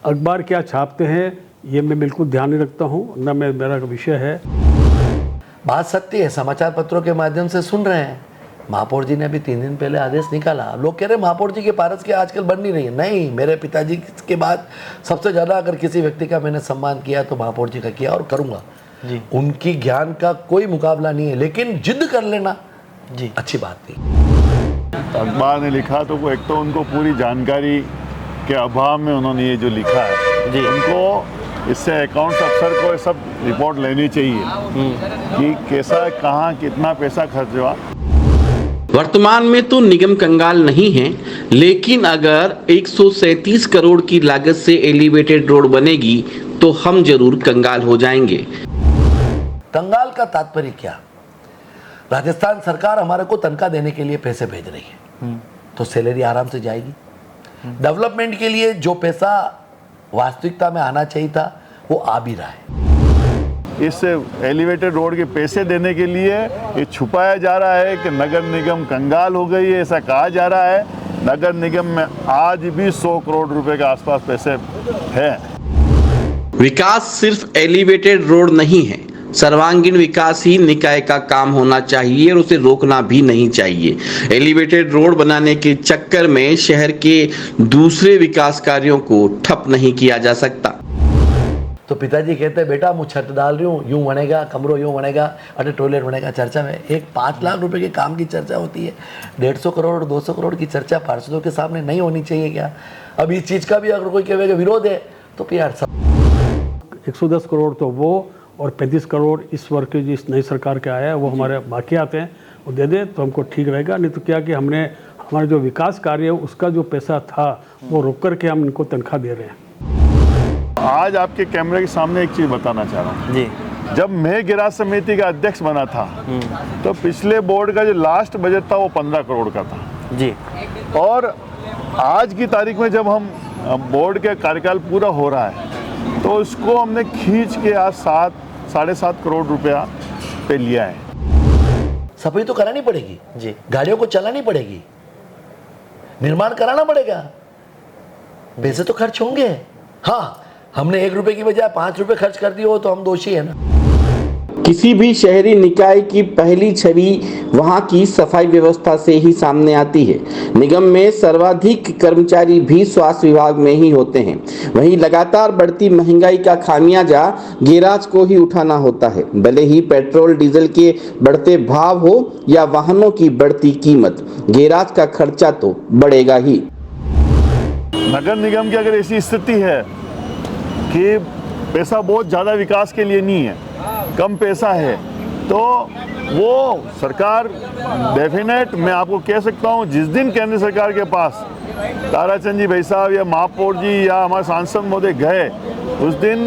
अखबार क्या छापते हैं ये मैं बिल्कुल ध्यान नहीं रखता हूँ, न मेरा विषय है। बात सत्य है, समाचार पत्रों के माध्यम से सुन रहे हैं। महापौर जी ने अभी 3 दिन पहले आदेश निकाला। लोग कह रहे हैं महापौर जी के पारस की आजकल बन नहीं रही है। नहीं, मेरे पिताजी के बाद सबसे ज़्यादा अगर किसी व्यक्ति का मैंने सम्मान किया तो महापौर जी का किया और करूँगा जी। उनकी ज्ञान का कोई मुकाबला नहीं है, लेकिन जिद कर लेना जी अच्छी बात नहीं। अखबार ने लिखा तो वो एक तो उनको पूरी जानकारी के अभाव में उन्होंने ये जो लिखा है जी, उनको इससे अकाउंट्स अफसर को ये सब रिपोर्ट लेनी चाहिए कि कैसा कहाँ कितना पैसा खर्च हुआ। वर्तमान में तो निगम कंगाल नहीं है, लेकिन अगर 137 करोड़ की लागत से एलिवेटेड रोड बनेगी तो हम जरूर कंगाल हो जाएंगे। कंगाल का तात्पर्य क्या? राजस्थान सरकार हमारे को तनख्वाह देने के लिए पैसे भेज रही है तो सैलरी आराम से जाएगी। डेवलपमेंट के लिए जो पैसा वास्तविकता में आना चाहिए था वो आ भी रहा है। इस एलिवेटेड रोड के पैसे देने के लिए ये छुपाया जा रहा है कि नगर निगम कंगाल हो गई है, ऐसा कहा जा रहा है। नगर निगम में आज भी 100 करोड़ रुपए के आसपास पैसे हैं। विकास सिर्फ एलिवेटेड रोड नहीं है, सर्वांगीण विकास ही निकाय का काम होना चाहिए और उसे रोकना भी नहीं चाहिए। एलिवेटेड रोड बनाने के चक्कर में शहर के दूसरे विकास कार्यों को ठप नहीं किया जा सकता। तो पिताजी कहते हैं बेटा मैं छत डाल रही हूँ, यूँ बनेगा कमरों, यूँ बनेगा, अरे टॉयलेट बनेगा। चर्चा में एक 5 लाख रुपए के काम की चर्चा होती है, 150 करोड़ 200 करोड़ की चर्चा पार्षदों के सामने नहीं होनी चाहिए क्या? अब इस चीज़ का भी अगर कोई कहेगा विरोध है तो फिर यार 110 करोड़ तो वो और 35 करोड़ इस वर्ष के जिस नई सरकार के आया है वो हमारे बाकी आते हैं, वो दे दे तो हमको ठीक रहेगा। नहीं तो क्या कि हमने हमारे जो विकास कार्य है उसका जो पैसा था वो रोक करके हम इनको तनख्वाह दे रहे हैं। आज आपके कैमरे के सामने एक चीज़ बताना चाह रहा हूँ जी। जब मैं गिराज समिति का अध्यक्ष बना था तो पिछले बोर्ड का जो लास्ट बजट था वो 15 करोड़ का था जी। और आज की तारीख में जब हम बोर्ड का कार्यकाल पूरा हो रहा है तो उसको हमने खींच के आज 7-7.5 करोड़ रुपया पे लिया है। सफाई तो करानी पड़ेगी जी, गाड़ियों को चलानी पड़ेगी, निर्माण कराना पड़ेगा, पैसे तो खर्च होंगे। हाँ, हमने 1 रुपए की बजाय 5 रुपए खर्च कर दिए हो तो हम दोषी है ना। किसी भी शहरी निकाय की पहली छवि वहां की सफाई व्यवस्था से ही सामने आती है। निगम में सर्वाधिक कर्मचारी भी स्वास्थ्य विभाग में ही होते हैं। वहीं लगातार बढ़ती महंगाई का खामियाजा गैराज को ही उठाना होता है, भले ही पेट्रोल डीजल के बढ़ते भाव हो या वाहनों की बढ़ती कीमत, गैराज का खर्चा तो बढ़ेगा ही। नगर निगम की अगर ऐसी स्थिति है कि पैसा बहुत ज़्यादा विकास के लिए नहीं है, कम पैसा है, तो वो सरकार डेफिनेट मैं आपको कह सकता हूँ जिस दिन केंद्र सरकार के पास ताराचंद जी भाई साहब या महापौर जी या हमारे सांसद महोदय गए, उस दिन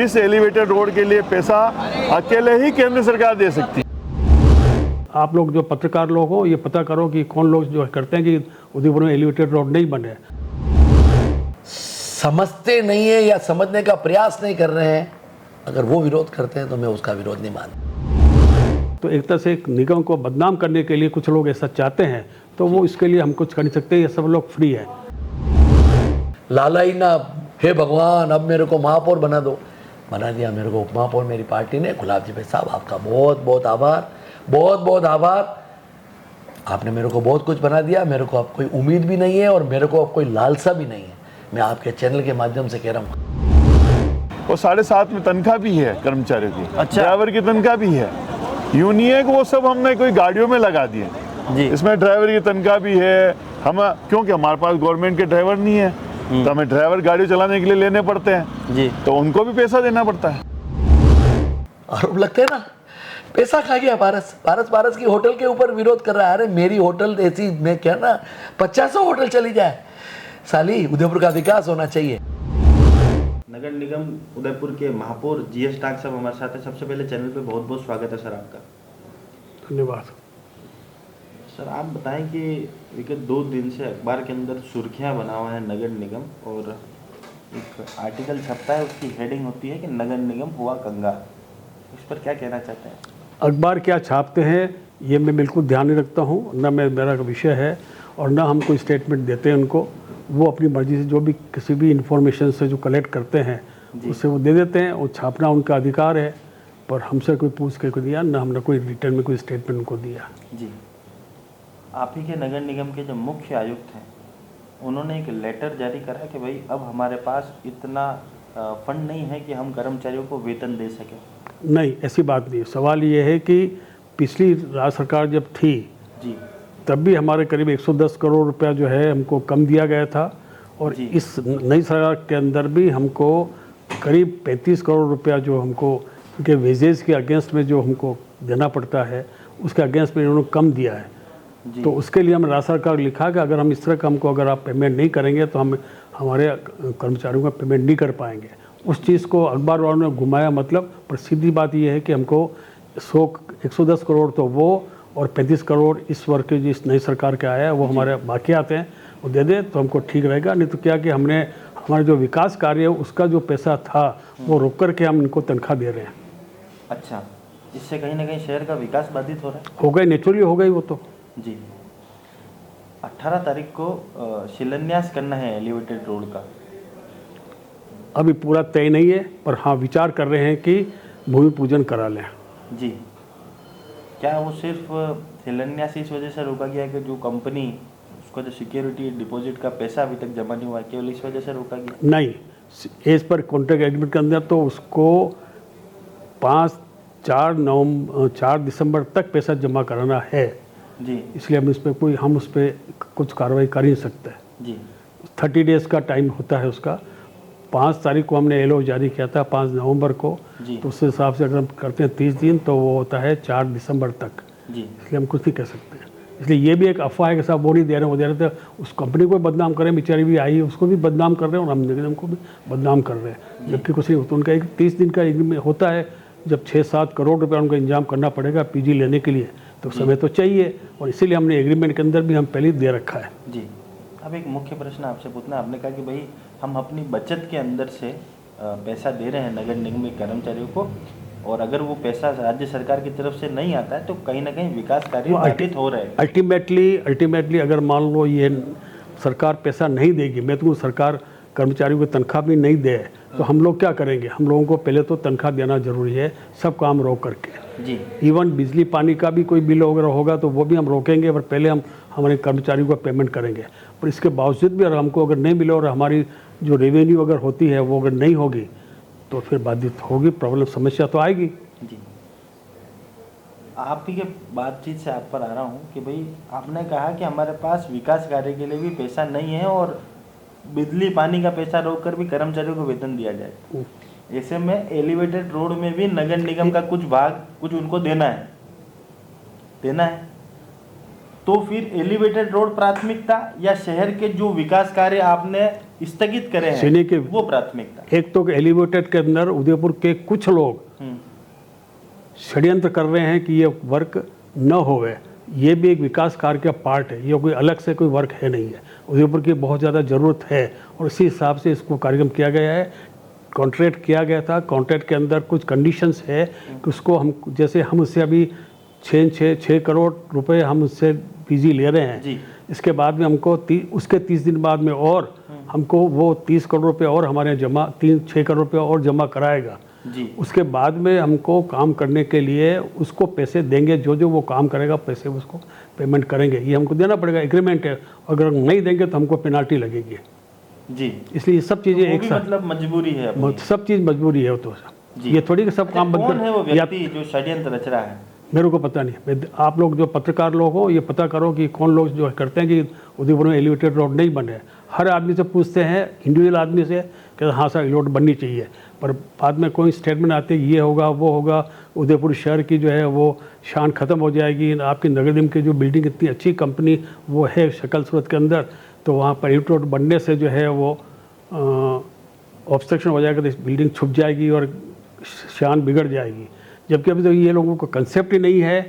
इस एलिवेटेड रोड के लिए पैसा अकेले ही केंद्र सरकार दे सकती है। आप लोग जो पत्रकार लोग हो ये पता करो कि कौन लोग जो करते हैं कि उदयपुर में एलिवेटेड रोड नहीं बने। समझते नहीं है या समझने का प्रयास नहीं कर रहे हैं, अगर वो विरोध करते हैं तो मैं उसका विरोध नहीं मानता। तो एक तरह से एक निगम को बदनाम करने के लिए कुछ लोग ऐसा चाहते हैं तो वो इसके लिए हम कुछ कर नहीं सकते, ये सब लोग फ्री है। लालाई ना, हे भगवान अब मेरे को महापौर बना दो, बना दिया मेरे को उप महापौर मेरी पार्टी ने। गुलाब जी भाई साहब आपका बहुत बहुत आभार, बहुत बहुत आभार। आपने मेरे को बहुत कुछ बना दिया, मेरे को अब कोई उम्मीद भी नहीं है और मेरे को अब कोई लालसा भी नहीं है। मैं आपके चैनल के माध्यम से कह रहा हूँ और 7.5 में तनख्वाह भी है कर्मचारियों की, अच्छा ड्राइवर की तनख्वाह भी है। यूनियन वो सब हमने कोई गाड़ियों में लगा दिए जी। इसमें ड्राइवर की तनख्वाह भी है। हम क्योंकि हमारे पास गवर्नमेंट के ड्राइवर नहीं है तो हमें ड्राइवर गाड़ी चलाने के लिए लेने पड़ते हैं जी, तो उनको भी पैसा देना पड़ता है। आरोप लगते हैं ना, पैसा खा गया पारस की होटल के ऊपर विरोध कर रहा है। अरे मेरी होटल ऐसी, मैं क्या ना 50 होटल चली जाए, साली उदयपुर का विकास होना चाहिए। नगर निगम उदयपुर के महापौर जीएस टाक साहब हमारे साथ हैं। सबसे पहले चैनल पे बहुत बहुत स्वागत है सर आपका। धन्यवाद सर। आप बताएं कि विगत 2 दिन से अखबार के अंदर सुर्खियां बना हुआ है नगर निगम, और एक आर्टिकल छपता है, उसकी हेडिंग होती है कि नगर निगम हुआ कंगाल। इस पर क्या कहना चाहते हैं? अखबार क्या छापते हैं ये मैं बिल्कुल ध्यान नहीं रखता हूँ, न मेरा विषय है और न हम कोई स्टेटमेंट देते हैं उनको। वो अपनी मर्जी से जो भी किसी भी इंफॉर्मेशन से जो कलेक्ट करते हैं उससे वो दे देते हैं, और छापना उनका अधिकार है। पर हमसे कोई पूछ के कोई दिया ना, हमने कोई रिटर्न में कोई स्टेटमेंट उनको दिया। जी, आप ही के नगर निगम के जो मुख्य आयुक्त हैं उन्होंने एक लेटर जारी करा कि भाई अब हमारे पास इतना फंड नहीं है कि हम कर्मचारियों को वेतन दे सकें। नहीं, ऐसी बात नहीं है। सवाल ये है कि पिछली राज्य सरकार जब थी जी, तब भी हमारे करीब 110 करोड़ रुपया जो है हमको कम दिया गया था, और जी। इस नई सरकार के अंदर भी हमको करीब 35 करोड़ रुपया जो हमको उनके वेजेस के अगेंस्ट में जो हमको देना पड़ता है उसके अगेंस्ट में इन्होंने कम दिया है। जी। तो उसके लिए हम राज्य सरकार को लिखा कि अगर हम इस तरह का हमको अगर आप पेमेंट नहीं करेंगे तो हम हमारे कर्मचारियों का पेमेंट नहीं कर पाएंगे। उस चीज़ को अखबार वालों ने घुमाया, मतलब पर सीधी बात यह है कि हमको 110 करोड़ तो वो और 35 करोड़ इस वर्ग के जिस नई सरकार के आया है वो हमारे बाकी आते हैं, वो दे दे तो हमको ठीक रहेगा। नहीं तो क्या कि हमने हमारे जो विकास कार्य है उसका जो पैसा था वो रोक करके हम इनको तनख्वाह दे रहे हैं। अच्छा, इससे कहीं ना कहीं शहर का विकास बाधित हो रहा है। हो गई, नेचुरली हो गई वो तो। जी, 18 तारीख को शिलान्यास करना है एलिवेटेड रोड का। अभी पूरा तय नहीं है, पर हाँ विचार कर रहे हैं कि भूमि पूजन करा लें। जी, क्या वो सिर्फ शिलान्यास इस वजह से रोका गया कि जो कंपनी उसका जो सिक्योरिटी डिपॉजिट का पैसा अभी तक जमा नहीं हुआ, केवल इस वजह से रोका गया? नहीं, एज पर कॉन्ट्रैक्ट एग्रीमेंट के अंदर तो उसको 4 दिसंबर तक पैसा जमा कराना है। जी, इसलिए हम उस पर कुछ कार्रवाई कर ही नहीं सकते। जी, 30 डेज़ का टाइम होता है उसका। 5 तारीख को हमने एलओ जारी किया था, 5 नवंबर को। जी, तो उस हिसाब से अगर हम करते हैं 30 दिन तो वो होता है 4 दिसंबर तक। जी, इसलिए हम कुछ नहीं कह सकते। इसलिए ये भी एक अफवाह है कि साहब वो नहीं दे रहे हैं, वो दे रहे थे। उस कंपनी को बदनाम करें, बेचारी भी आई है उसको भी बदनाम कर रहे हैं, और हम निगम को भी बदनाम कर रहे हैं, जबकि कुछ नहीं होता। उनका एक 30 दिन का होता है, जब 6-7 करोड़ रुपया उनको इंतजाम करना पड़ेगा पीजी लेने के लिए, तो समय तो चाहिए, और इसीलिए हमने एग्रीमेंट के अंदर भी हम पहले ही दे रखा है। जी। अब एक मुख्य प्रश्न आपसे पूछना, आपने कहा कि भाई हम अपनी बचत के अंदर से पैसा दे रहे हैं नगर निगम के कर्मचारियों को, और अगर वो पैसा राज्य सरकार की तरफ से नहीं आता है तो कहीं ना कहीं विकास कार्य बाधित हो रहे हैं। अल्टीमेटली अगर मान लो ये सरकार पैसा नहीं देगी, मैं तो सरकार कर्मचारियों को तनख्वाह भी नहीं दे, तो हम लोग क्या करेंगे? हम लोगों को पहले तो तनख्वाह देना जरूरी है, सब काम रोक करके। जी, इवन बिजली पानी का भी कोई बिल वगैरह होगा तो वो भी हम रोकेंगे, पर पहले हम हमारे कर्मचारियों को पेमेंट करेंगे। पर इसके बावजूद भी अगर हमको अगर नहीं मिले और हमारी जो रेवेन्यू अगर होती है वो अगर नहीं होगी तो फिर बाधित होगी, प्रॉब्लम, समस्या तो आएगी। जी। आप ही के बातचीत से आप पर आ रहा हूँ कि भाई आपने कहा कि हमारे पास विकास कार्य के लिए भी पैसा नहीं है और बिजली पानी का पैसा रोक कर भी कर्मचारियों को वेतन दिया जाए। ऐसे में एलिवेटेड रोड में भी नगर निगम का कुछ भाग कुछ उनको देना है, तो फिर एलिवेटेड रोड प्राथमिकता या शहर के जो विकास कार्य आपने स्थगित करे हैं वो प्राथमिकता? एक तो एलिवेटेड के अंदर उदयपुर के कुछ लोग षड्यंत्र कर रहे हैं कि ये वर्क न होवे, ये भी एक विकास कार्य का पार्ट है, ये कोई अलग से कोई वर्क है नहीं है। उदयपुर की बहुत ज़्यादा ज़रूरत है और इसी हिसाब से इसको कार्यक्रम किया गया है, कॉन्ट्रैक्ट किया गया था। कॉन्ट्रैक्ट के अंदर कुछ कंडीशंस है कि उसको हम, जैसे हम उससे अभी 6 करोड़ रुपए हम उससे पीजी ले रहे हैं जी। इसके बाद में हमको उसके 30 दिन बाद में और हमको वो 30 करोड़ रुपए और हमारे जमा 6 करोड़ रुपए और जमा कराएगा जी। उसके बाद में हमको काम करने के लिए उसको पैसे देंगे, जो वो काम करेगा पैसे उसको पेमेंट करेंगे, ये हमको देना पड़ेगा, एग्रीमेंट है। अगर नहीं देंगे तो हमको पेनाल्टी लगेगी जी। इसलिए सब चीज़ें तो एक साथ, मतलब मजबूरी है अपनी। सब चीज़ मजबूरी है तो जी। ये थोड़ी कि सब काम बंद कौन है वो कर, व्यक्ति जो षड्यंत्र रच रहा है? मेरे को पता नहीं। आप लोग जो पत्रकार लोग हो ये पता करो कि कौन लोग जो करते हैं कि उदयपुर में एलिवेटेड रोड नहीं बने। हर आदमी से पूछते हैं, इंडिविजुअल आदमी से, कि हाँ सर रोड बननी चाहिए, पर बाद में कोई स्टेटमेंट आते ये होगा वो होगा, उदयपुर शहर की जो है वो शान ख़त्म हो जाएगी। आपकी नगर निगम की जो बिल्डिंग इतनी अच्छी कंपनी वो है शक्ल सूरत के अंदर, तो वहाँ पर एलिवेटेड रोड बनने से जो है वो ऑब्स्ट्रक्शन हो जाएगा, तो बिल्डिंग छुप जाएगी और शान बिगड़ जाएगी। जबकि अभी तो ये लोगों को कंसेप्ट ही नहीं है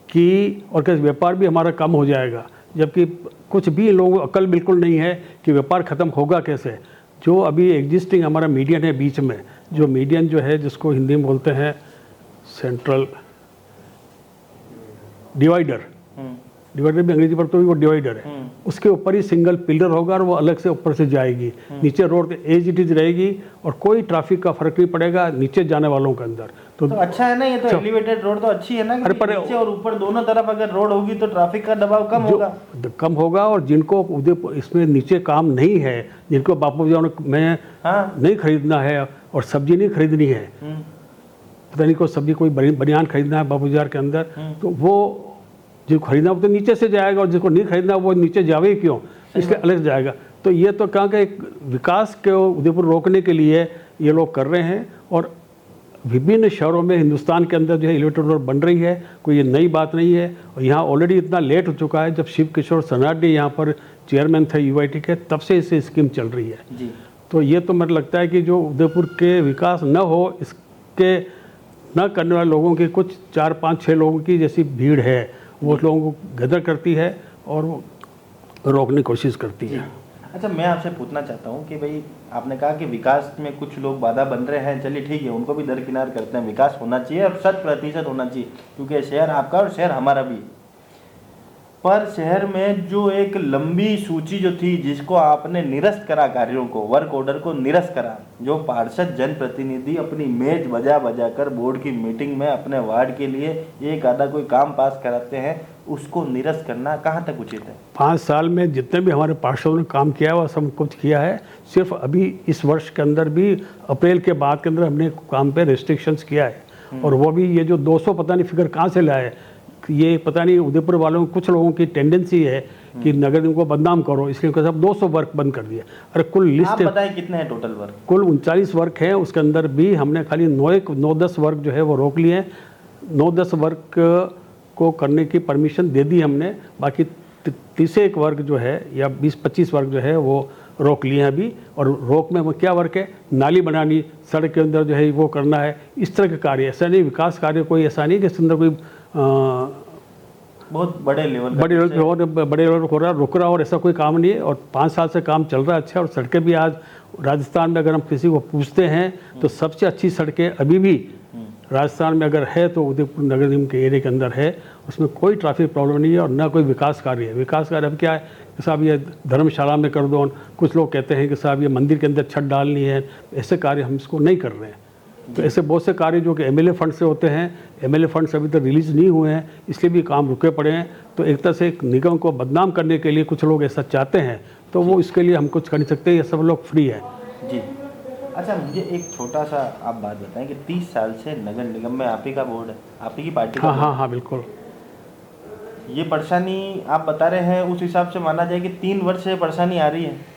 कि, और कैसे व्यापार भी हमारा कम हो जाएगा, जबकि कुछ भी लोगों को अकल बिल्कुल नहीं है कि व्यापार ख़त्म होगा कैसे। जो अभी एग्जिस्टिंग हमारा मीडियन है बीच में, जो मीडियन जो है जिसको हिंदी में बोलते हैं सेंट्रल डिवाइडर, डिवाइडर भी अंग्रेजी पर तो वो डिवाइडर है, उसके ऊपर ही सिंगल पिलर होगा और वो अलग से ऊपर से जाएगी, नीचे रोड एज इट इज रहेगी और कोई ट्रैफिक का फर्क नहीं पड़ेगा नीचे जाने वालों के अंदर। तो अच्छा है ना, ये तो एलिवेटेड रोड तो अच्छी है ना, कि नीचे और ऊपर दोनों तरफ अगर रोड होगी तो ट्रैफिक का दबाव कम होगा। और जिनको उदयपुर इसमें नीचे काम नहीं है, जिनको बापू में नहीं खरीदना है और सब्जी नहीं खरीदनी है, पता नहीं कोई सब्जी कोई बनियान खरीदना है बापू बाजार के अंदर, तो वो जिसको खरीदना वो तो नीचे से जाएगा और जिसको नहीं खरीदना वो नीचे जावे क्यों, इसलिए अलग जाएगा। तो ये तो कहाँ का एक विकास के उदयपुर रोकने के लिए ये लोग कर रहे हैं। और विभिन्न शहरों में हिंदुस्तान के अंदर जो है एलिवेटेड रोड बन रही है, कोई ये नई बात नहीं है। और यहाँ ऑलरेडी इतना लेट हो चुका है, जब शिव किशोर सनाडे यहाँ पर चेयरमैन थे UIT के, तब से इससे स्कीम चल रही है जी। तो ये तो मुझे लगता है कि जो उदयपुर के विकास न हो, इसके न करने वाले लोगों की कुछ 4-5-6 लोगों की जैसी भीड़ है, वो लोगों को गदर करती है और वो रोकने की कोशिश करती है। अच्छा, मैं आपसे पूछना चाहता हूँ कि भाई आपने कहा कि विकास में कुछ लोग बाधा बन रहे हैं, चलिए ठीक है, उनको भी दरकिनार करते हैं, विकास होना चाहिए और 100% होना चाहिए, क्योंकि शहर आपका और शहर हमारा भी। पर शहर में जो एक लंबी सूची जो थी, जिसको आपने निरस्त करा, कार्यों को, वर्क ऑर्डर को निरस्त करा, जो पार्षद जनप्रतिनिधि अपनी मेज बजा बजा कर बोर्ड की मीटिंग में अपने वार्ड के लिए एक आधा कोई काम पास कराते हैं, उसको निरस्त करना कहाँ तक उचित है? 5 साल में जितने भी हमारे पार्षदों ने काम किया है वह सब कुछ किया है। सिर्फ अभी इस वर्ष के अंदर भी अप्रैल के बाद के अंदर हमने काम पे रेस्ट्रिक्शंस किया है। और वो भी ये जो 200 पता नहीं फिगर कहाँ से लाए, ये पता नहीं उदयपुर वालों कुछ लोगों की टेंडेंसी है कि नगर निगम को बदनाम करो, इसलिए सब 200 वर्क बंद कर दिया। अरे कुल लिस्ट बताएं कितने हैं टोटल वर्क? कुल 39 वर्क हैं, उसके अंदर भी हमने खाली 9-10 वर्क जो है वो रोक लिए हैं। 9-10 वर्क को करने की परमिशन दे दी हमने, बाकी 31 वर्क जो है या 20-25 वर्क जो है वो रोक लिए हैं अभी। और रोक में वो क्या वर्क है, नाली बनानी, सड़क के अंदर जो है वो करना है, इस तरह के कार्य। ऐसा नहीं विकास कार्य कोई ऐसा नहीं कि इसके अंदर कोई बहुत बड़े लेवल हो रहा रुक रहा और ऐसा कोई काम नहीं है। और 5 साल से काम चल रहा है अच्छा। और सड़कें भी आज राजस्थान में अगर हम किसी को पूछते हैं तो सबसे अच्छी सड़कें अभी भी राजस्थान में अगर है तो उदयपुर नगर निगम के एरिया के अंदर है, उसमें कोई ट्रैफिक प्रॉब्लम नहीं है और ना कोई विकास कार्य है। विकास कार्य अब क्या है कि साहब ये धर्मशाला में कर दो, कुछ लोग कहते हैं कि साहब ये मंदिर के अंदर छत डालनी है, ऐसे कार्य हम इसको नहीं कर रहे हैं। तो ऐसे बहुत से कार्य जो कि MLA फंड से होते हैं, MLA फंड्स अभी तक रिलीज नहीं हुए हैं, इसलिए भी काम रुके पड़े हैं। तो एक तरह से एक निगम को बदनाम करने के लिए कुछ लोग ऐसा चाहते हैं, तो वो इसके लिए हम कुछ कर नहीं सकते, ये सब लोग फ्री है जी। अच्छा, मुझे एक छोटा सा आप बात बताएं कि 30 साल से नगर निगम में आप ही का बोर्ड है, आप ही की पार्टी का? हाँ बिल्कुल। ये परेशानी आप बता रहे हैं, उस हिसाब से माना जाए कि 3 वर्ष से परेशानी आ रही है।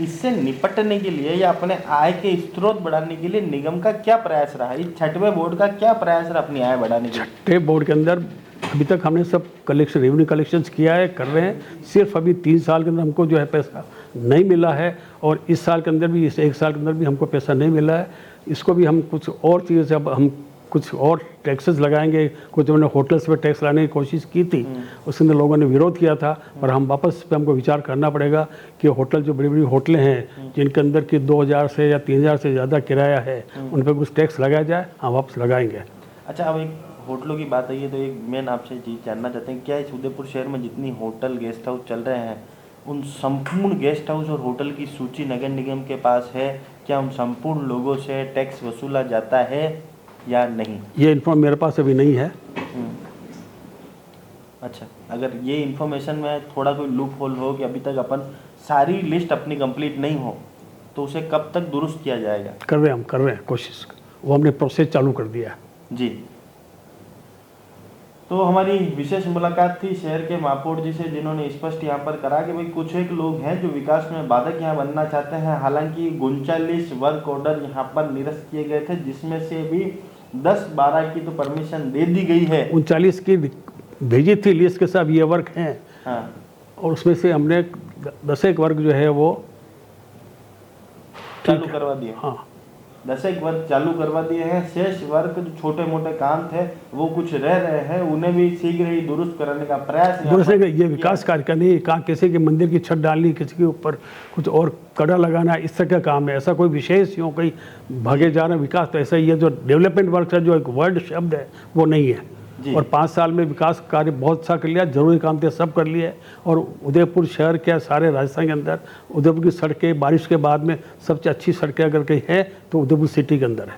इससे निपटने के लिए या अपने आय के स्रोत बढ़ाने के लिए निगम का क्या प्रयास रहा? इस 6वें बोर्ड का क्या प्रयास रहा अपनी आय बढ़ाने के लिए? 6वें बोर्ड के अंदर अभी तक हमने सब रेवेन्यू कलेक्शंस किया है, कर रहे हैं। सिर्फ अभी 3 साल के अंदर हमको जो है पैसा नहीं मिला है और इस साल के अंदर भी, इस 1 साल के अंदर भी हमको पैसा नहीं मिला है। इसको भी हम कुछ और चीज़ों से अब हम कुछ और टैक्सेस लगाएंगे। कुछ हमने होटल्स पे टैक्स लाने की कोशिश की थी, उसके अंदर लोगों ने विरोध किया था, पर हम वापस पे हमको विचार करना पड़ेगा कि होटल जो बड़ी बड़ी होटलें हैं जिनके अंदर की 2000 से या 3000 से ज़्यादा किराया है, उन पर कुछ टैक्स लगाया जाए, हम वापस लगाएंगे। अच्छा, अब एक होटलों की बात आई है तो एक मेन आपसे चीज़ जानना चाहते हैं, क्या इस उदयपुर शहर में जितनी होटल गेस्ट हाउस चल रहे हैं, उन संपूर्ण गेस्ट हाउस और होटल की सूची नगर निगम के पास है? क्या उन संपूर्ण लोगों से टैक्स वसूला जाता है या नहीं? ये इन्फॉर्म मेरे पास अभी नहीं है। अच्छा, अगर ये इन्फॉर्मेशन में थोड़ा कोई लूप होल हो कि अभी तक अपन सारी लिस्ट अपनी कंप्लीट नहीं हो, तो उसे कब तक दुरुस्त किया जाएगा? कर रहे हैं कोशिश, वो हमने प्रोसेस चालू कर दिया है जी। तो हमारी विशेष मुलाकात थी शहर के महापौर जी से, जिन्होंने स्पष्ट यहाँ पर करा कि भाई कुछ एक लोग हैं जो विकास में बाधक यहाँ बनना चाहते हैं। हालांकि 39 वर्क ऑर्डर यहाँ पर निरस्त किए गए थे, जिसमें से भी 10-12 की तो परमिशन दे दी गई है। 39 की भेजी थी लिस्ट के साथ, ये वर्क हैं। हाँ। और उसमें से हमने 10 वर्क जो है वो चालू करवा दिए। हाँ, 10 वर्क चालू करवा दिए हैं। शेष वर्क जो छोटे मोटे काम थे वो कुछ रह रहे हैं, उन्हें भी शीघ्र ही दुरुस्त कराने का प्रयास। ये विकास कार्य का नहीं, कहाँ किसी के मंदिर की छत डालनी, किसी के ऊपर कुछ और कड़ा लगाना, इस तरह का काम है। ऐसा कोई विशेष यूँ कहीं भागे जा रहा विकास, तो ऐसा ही है। जो डेवलपमेंट वर्क है, जो एक वर्ड शब्द है, वो नहीं है। जी। और 5 साल में विकास कार्य बहुत अच्छा कर लिया, जरूरी काम थे सब कर लिए। और उदयपुर शहर के सारे राजस्थान के अंदर उदयपुर की सड़कें बारिश के बाद में सबसे अच्छी सड़कें अगर कहीं है तो उदयपुर सिटी के अंदर है।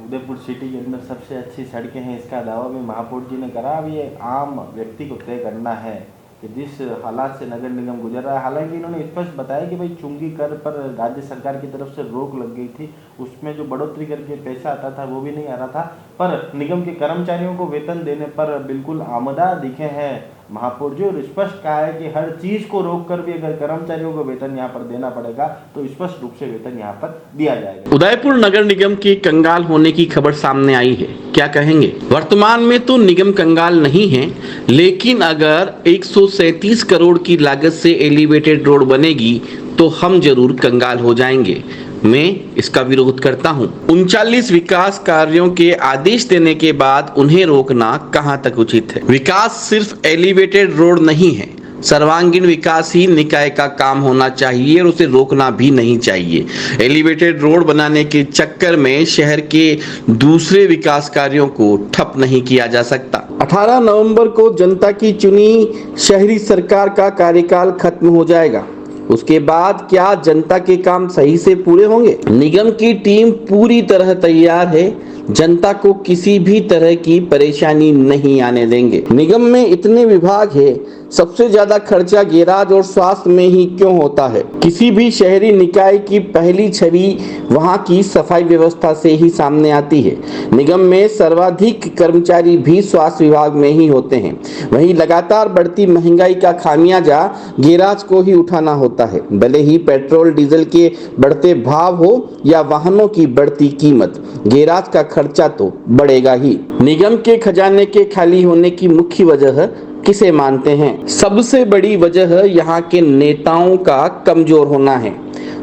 उदयपुर सिटी के अंदर सबसे अच्छी सड़कें हैं, इसका दावा भी महापौर जी ने करा। अब ये आम व्यक्ति को तय करना है कि जिस हालात से नगर निगम गुजर रहा है। हालांकि इन्होंने स्पष्ट बताया कि भाई चुंगी कर पर राज्य सरकार की तरफ से रोक लग गई थी, उसमें जो बढ़ोतरी करके पैसा आता था वो भी नहीं आ रहा था, पर निगम के कर्मचारियों को वेतन देने पर बिल्कुल आमदा दिखे हैं महापौर जी। और स्पष्ट कहा है कि हर चीज को रोक कर भी अगर कर्मचारियों को वेतन यहाँ पर देना पड़ेगा तो स्पष्ट रूप से वेतन यहाँ पर दिया जाएगा। उदयपुर नगर निगम के कंगाल होने की खबर सामने आई है, क्या कहेंगे? वर्तमान में तो निगम कंगाल नहीं है, लेकिन अगर 137 करोड़ की लागत से एलिवेटेड रोड बनेगी तो हम जरूर कंगाल हो जाएंगे। मैं इसका विरोध करता हूं। 39 विकास कार्यों के आदेश देने के बाद उन्हें रोकना कहां तक उचित है? विकास सिर्फ एलिवेटेड रोड नहीं है, सर्वांगीण विकास ही निकाय का काम होना चाहिए और उसे रोकना भी नहीं चाहिए। एलिवेटेड रोड बनाने के चक्कर में शहर के दूसरे विकास कार्यों को ठप नहीं किया जा सकता। 18 नवंबर को जनता की चुनी शहरी सरकार का कार्यकाल खत्म हो जाएगा। उसके बाद क्या जनता के काम सही से पूरे होंगे? निगम की टीम पूरी तरह तैयार है, जनता को किसी भी तरह की परेशानी नहीं आने देंगे। निगम में इतने विभाग है, सबसे ज्यादा खर्चा गैराज और स्वास्थ्य में ही क्यों होता है? किसी भी शहरी निकाय की पहली छवि वहां की सफाई व्यवस्था से ही सामने आती है। निगम में सर्वाधिक कर्मचारी भी स्वास्थ्य विभाग में ही होते हैं। वहीं लगातार बढ़ती महंगाई का खामियाजा गैराज को ही उठाना होता है, भले ही पेट्रोल डीजल के बढ़ते भाव हो या वाहनों की बढ़ती कीमत, गैराज का खर्चा तो बढ़ेगा ही। निगम के खजाने के खाली होने की मुख्य वजह किसे मानते हैं? सबसे बड़ी वजह यहाँ के नेताओं का कमजोर होना है,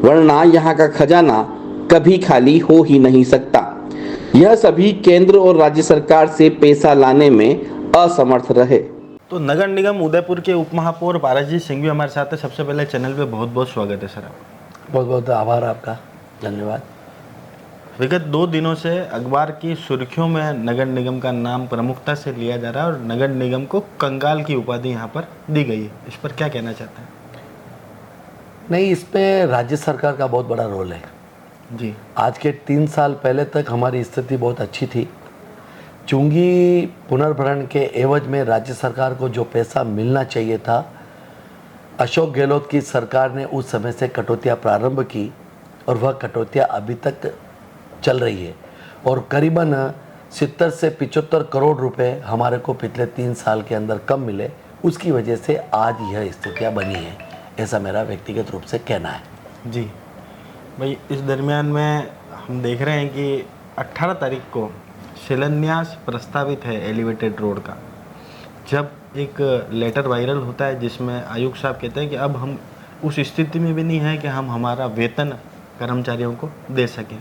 वरना यहाँ का खजाना कभी खाली हो ही नहीं सकता। यह सभी केंद्र और राज्य सरकार से पैसा लाने में असमर्थ रहे। तो नगर निगम उदयपुर के उप महापौर पारसजीत सिंह भी हमारे साथ है। सबसे पहले चैनल पे बहुत बहुत स्वागत है सर आपका। बहुत बहुत आभार आपका, धन्यवाद। विगत 2 दिनों से अखबार की सुर्खियों में नगर निगम का नाम प्रमुखता से लिया जा रहा है और नगर निगम को कंगाल की उपाधि यहाँ पर दी गई है, इस पर क्या कहना चाहते हैं? नहीं, इस पे राज्य सरकार का बहुत बड़ा रोल है जी। आज के 3 साल पहले तक हमारी स्थिति बहुत अच्छी थी। चुंगी पुनर्भरण के एवज में राज्य सरकार को जो पैसा मिलना चाहिए था, अशोक गहलोत की सरकार ने उस समय से कटौतियाँ प्रारंभ की और वह कटौतियाँ अभी तक चल रही है और करीबन 70 से 75 करोड़ रुपए हमारे को पिछले 3 साल के अंदर कम मिले। उसकी वजह से आज यह स्थितियाँ बनी है, ऐसा मेरा व्यक्तिगत रूप से कहना है। जी भाई, इस दरमियान में हम देख रहे हैं कि 18 तारीख को शिलान्यास प्रस्तावित है एलिवेटेड रोड का। जब एक लेटर वायरल होता है जिसमें आयुक्त साहब कहते हैं कि अब हम उस स्थिति में भी नहीं है कि हम हमारा वेतन कर्मचारियों को दे सकें।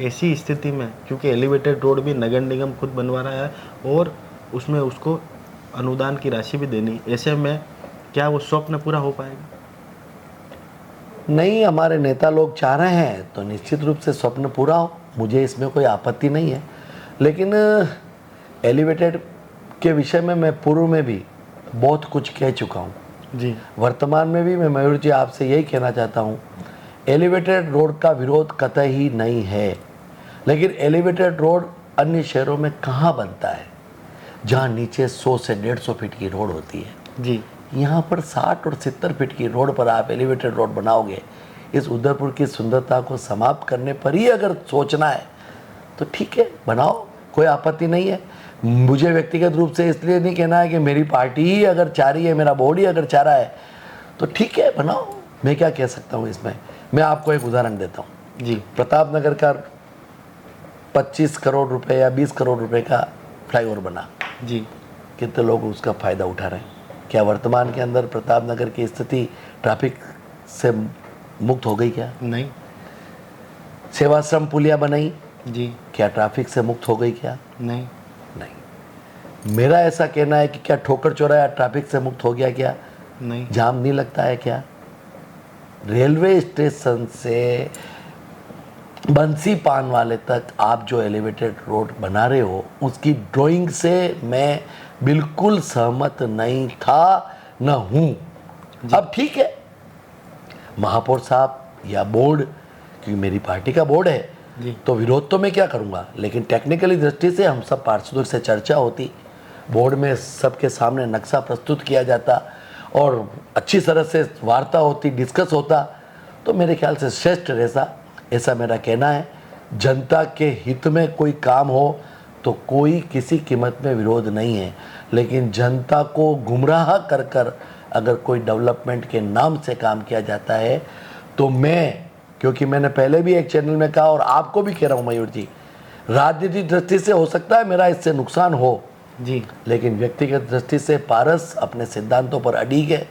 ऐसी स्थिति में क्योंकि एलिवेटेड रोड भी नगर निगम खुद बनवा रहा है और उसमें उसको अनुदान की राशि भी देनी, ऐसे में क्या वो स्वप्न पूरा हो पाएगा? नहीं, हमारे नेता लोग चाह रहे हैं तो निश्चित रूप से स्वप्न पूरा हो, मुझे इसमें कोई आपत्ति नहीं है। लेकिन एलिवेटेड के विषय में मैं पूर्व में भी बहुत कुछ कह चुका हूँ जी। वर्तमान में भी मैं मयूर जी आपसे यही कहना चाहता हूँ, एलिवेटेड रोड का विरोध कतई ही नहीं है, लेकिन एलिवेटेड रोड अन्य शहरों में कहाँ बनता है जहाँ नीचे 100 से 150 फीट की रोड होती है। जी। यहाँ पर 60 और 70 फीट की रोड पर आप एलिवेटेड रोड बनाओगे, इस उदयपुर की सुंदरता को समाप्त करने पर ही अगर सोचना है तो ठीक है, बनाओ, कोई आपत्ति नहीं है। मुझे व्यक्तिगत रूप से इसलिए नहीं कहना है कि मेरी पार्टी ही अगर चाह रही है, मेरा बोर्ड ही अगर चाह रहा है तो ठीक है, बनाओ, मैं क्या कह सकता हूँ इसमें। मैं आपको एक उदाहरण देता हूँ जी। प्रताप नगर का 25 करोड़ रुपए या 20 करोड़ रुपए का फ्लाईओवर बना जी। कितने लोग उसका फ़ायदा उठा रहे हैं? क्या वर्तमान के अंदर प्रताप नगर की स्थिति ट्रैफिक से मुक्त हो गई? क्या नहीं। सेवाश्रम पुलिया बनाई जी। क्या ट्रैफिक से मुक्त हो गई? क्या नहीं। नहीं। मेरा ऐसा कहना है कि क्या ठोकर चौराहा ट्रैफिक से मुक्त हो गया? क्या नहीं। जाम नहीं लगता है? क्या रेलवे स्टेशन से बंसी पान वाले तक आप जो एलिवेटेड रोड बना रहे हो उसकी ड्राइंग से मैं बिल्कुल सहमत नहीं था, न हूँ। अब ठीक है, महापौर साहब या बोर्ड, क्योंकि मेरी पार्टी का बोर्ड है तो विरोध तो मैं क्या करूँगा, लेकिन टेक्निकली दृष्टि से हम सब पार्षदों से चर्चा होती, बोर्ड में सबके सामने नक्शा प्रस्तुत किया जाता और अच्छी तरह से वार्ता होती, डिस्कस होता, तो मेरे ख्याल से श्रेष्ठ ऐसा मेरा कहना है। जनता के हित में कोई काम हो तो कोई किसी कीमत में विरोध नहीं है, लेकिन जनता को गुमराह कर कर अगर कोई डेवलपमेंट के नाम से काम किया जाता है तो मैं, क्योंकि मैंने पहले भी एक चैनल में कहा और आपको भी कह रहा हूँ मयूर जी, राजनीतिक दृष्टि से हो सकता है मेरा इससे नुकसान हो जी, लेकिन व्यक्तिगत दृष्टि से पारस अपने सिद्धांतों पर अड़िग है।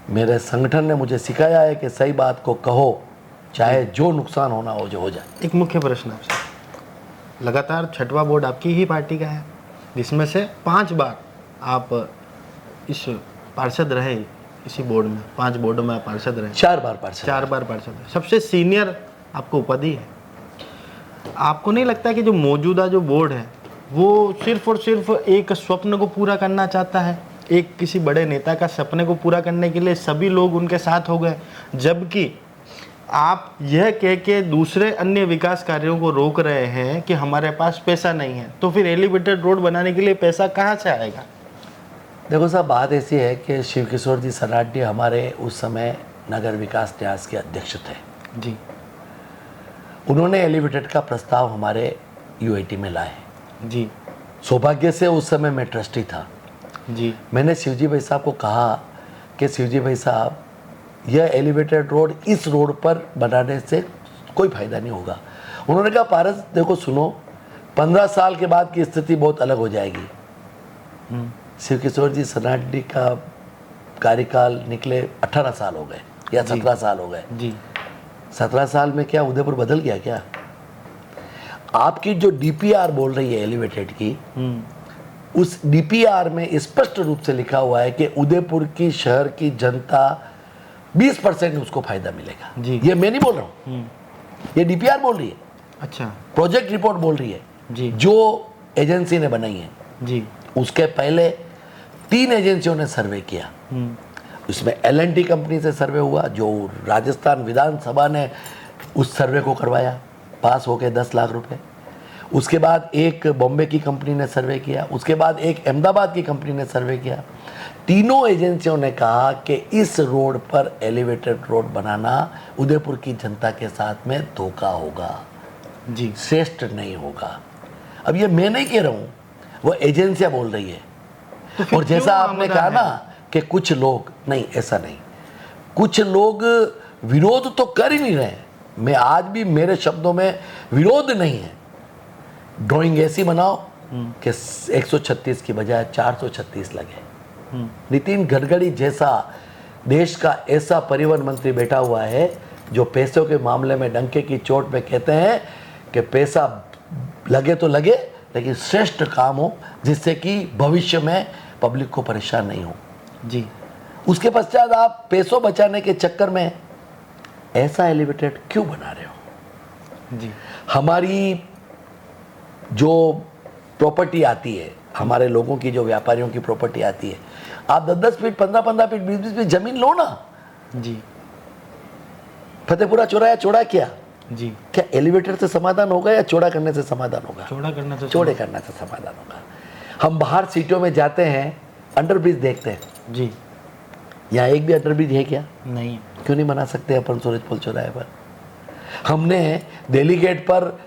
मेरे संगठन ने मुझे सिखाया है कि सही बात को कहो, चाहे जो नुकसान होना हो जो हो जाए। एक मुख्य प्रश्न आपसे, लगातार 6वां बोर्ड आपकी ही पार्टी का है, जिसमें से 5 बार आप इस पार्षद रहे, इसी बोर्ड में 5 बोर्डों में आप पार्षद रहे। 4 बार पार्षद। 4 बार पार्षद रहे, सबसे सीनियर आपको उपाधि है। आपको नहीं लगता कि जो मौजूदा जो बोर्ड है वो सिर्फ और सिर्फ एक स्वप्न को पूरा करना चाहता है, एक किसी बड़े नेता का सपने को पूरा करने के लिए सभी लोग उनके साथ हो गए, जबकि आप यह कह के दूसरे अन्य विकास कार्यों को रोक रहे हैं कि हमारे पास पैसा नहीं है, तो फिर एलिवेटेड रोड बनाने के लिए पैसा कहाँ से आएगा? देखो साहब, बात ऐसी है कि शिव किशोर जी सराठी हमारे उस समय नगर विकास न्यास के अध्यक्ष थे जी। उन्होंने एलिवेटेड का प्रस्ताव हमारे यूआईटी में लाए जी सौभाग्य से उस समय मैं ट्रस्टी था जी। मैंने शिवजी भाई साहब को कहा कि शिवजी भाई साहब, यह एलिवेटेड रोड इस रोड पर बनाने से कोई फ़ायदा नहीं होगा। उन्होंने कहा पारस देखो सुनो, 15 साल के बाद की स्थिति बहुत अलग हो जाएगी। शिव किशोर जी सराठी का कार्यकाल निकले 18 साल हो गए या 17 साल हो गए जी। 17 साल में क्या उदयपुर बदल गया क्या? आपकी जो डीपीआर बोल रही है एलिवेटेड की, उस डीपीआर में स्पष्ट रूप से लिखा हुआ है कि उदयपुर की शहर की जनता 20% उसको फायदा मिलेगा जी। ये मैं नहीं बोल रहा हूँ, ये डीपीआर बोल रही है, अच्छा प्रोजेक्ट रिपोर्ट बोल रही है जी। जो एजेंसी ने बनाई है। जी। उसके पहले 3 एजेंसियों ने सर्वे किया, उसमें L&T कंपनी से सर्वे हुआ जो राजस्थान विधानसभा ने उस सर्वे को करवाया, पास हो गए 10 लाख रुपए। उसके बाद एक बॉम्बे की कंपनी ने सर्वे किया, उसके बाद एक अहमदाबाद की कंपनी ने सर्वे किया। तीनों एजेंसियों ने कहा कि इस रोड पर एलिवेटेड रोड बनाना उदयपुर की जनता के साथ में धोखा होगा जी। श्रेष्ठ नहीं होगा। अब ये मैं नहीं कह रहा हूँ, वो एजेंसियां बोल रही है। और जैसा आपने कहा ना कि कुछ लोग, नहीं ऐसा नहीं, कुछ लोग विरोध तो कर ही नहीं रहे। मैं आज भी, मेरे शब्दों में विरोध नहीं है। ड्राइंग ऐसी बनाओ कि 136 की बजाय 436 लगे। नितिन गडकरी जैसा देश का ऐसा परिवहन मंत्री बैठा हुआ है जो पैसों के मामले में डंके की चोट में कहते हैं कि पैसा लगे तो लगे लेकिन श्रेष्ठ काम हो जिससे कि भविष्य में पब्लिक को परेशान नहीं हो जी। उसके पश्चात आप पैसों बचाने के चक्कर में ऐसा एलिवेटेड क्यों बना रहे हो? जी। हमारी जो प्रॉपर्टी आती है, हमारे लोगों की जो व्यापारियों की प्रॉपर्टी आती है, आप 10-10 फीट 15-15 फीट 20-20 फीट जमीन लो ना। जी। फतेहपुरा चौराया चौड़ा किया, जी। क्या एलिवेटर से समाधान होगा या चौड़ा करने से समाधान होगा? चौड़ा करना तो चौड़े करने से समाधान होगा। हम बाहर सीटों में जाते हैं, अंडरब्रिज देखते हैं, जी। यहाँ एक भी अंडरब्रिज है क्या? नहीं। क्यों नहीं बना सकते अपन सूरजपुर चौराहे पर? हमने दिल्ली गेट पर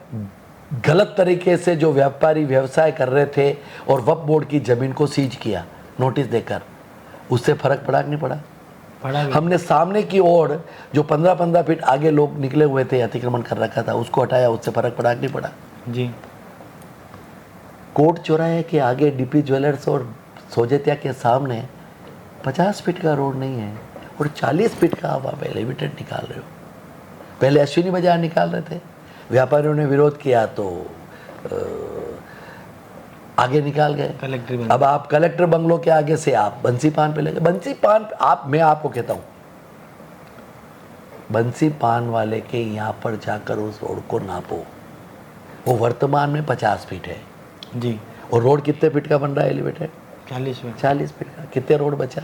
गलत तरीके से जो व्यापारी व्यवसाय कर रहे थे और वक्फ बोर्ड की जमीन को सीज किया नोटिस देकर, उससे फर्क पड़ा कि नहीं पड़ा? हमने सामने की ओर जो 15-15 फीट आगे लोग निकले हुए थे, अतिक्रमण कर रखा था, उसको हटाया, उससे फर्क पड़ा कि नहीं पड़ा? जी। कोर्ट चौराहे के आगे डीपी ज्वेलर्स और सोजेतिया के सामने 50 फीट का रोड नहीं है और 40 फीट का आप एलिवेटेड निकाल रहे हो। पहले अश्विनी बाजार निकाल रहे थे, व्यापारियों ने विरोध किया तो आगे निकाल गए। अब आप कलेक्टर बंगलों के आगे से आप बंसी पान पे ले गए। बंसी पान आप, मैं आपको कहता हूँ, बंसी पान वाले के यहाँ पर जाकर उस रोड को नापो, वो वर्तमान में 50 फीट है जी। और रोड कितने फीट का बन रहा है एलिवेटेड? 40 फीट। 40 फीट का। कितने रोड बचा?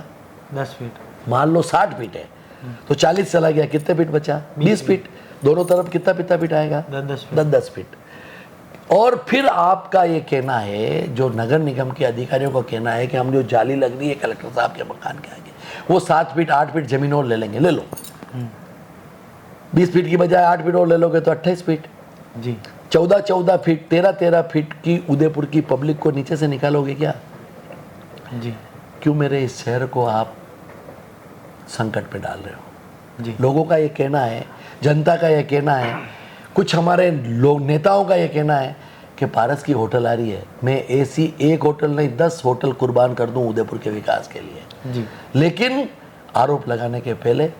10 फीट। मान लो 60 फीट है तो 40 चला गया, कितने फीट बचा? 20 फीट। दोनों तरफ कितना फीट आएगा? 10 फीट। और फिर आपका ये कहना है, जो नगर निगम के अधिकारियों का कहना है कि हम जो जाली लग रही है कलेक्टर साहब के मकान के आगे, वो 7 फीट 8 फीट जमीन और ले लेंगे। ले लो, 20 फीट की बजाय 8 फीट और ले लोगे तो 28 फीट जी। 14 फीट 13 फीट की उदयपुर की पब्लिक को नीचे से निकालोगे क्या? जी क्यों मेरे इस शहर को आप संकट पे डाल रहे हो? जी। लोगों का ये कहना है, जनता का ये कहना है, कुछ हमारे लोग नेताओं का ये कहना है कि पारस की होटल आ रही है, मैं ऐसी एक होटल नहीं 10 होटल कुर्बान कर दूं उदयपुर के विकास के लिए। जी। लेकिन आरोप लगाने के पहले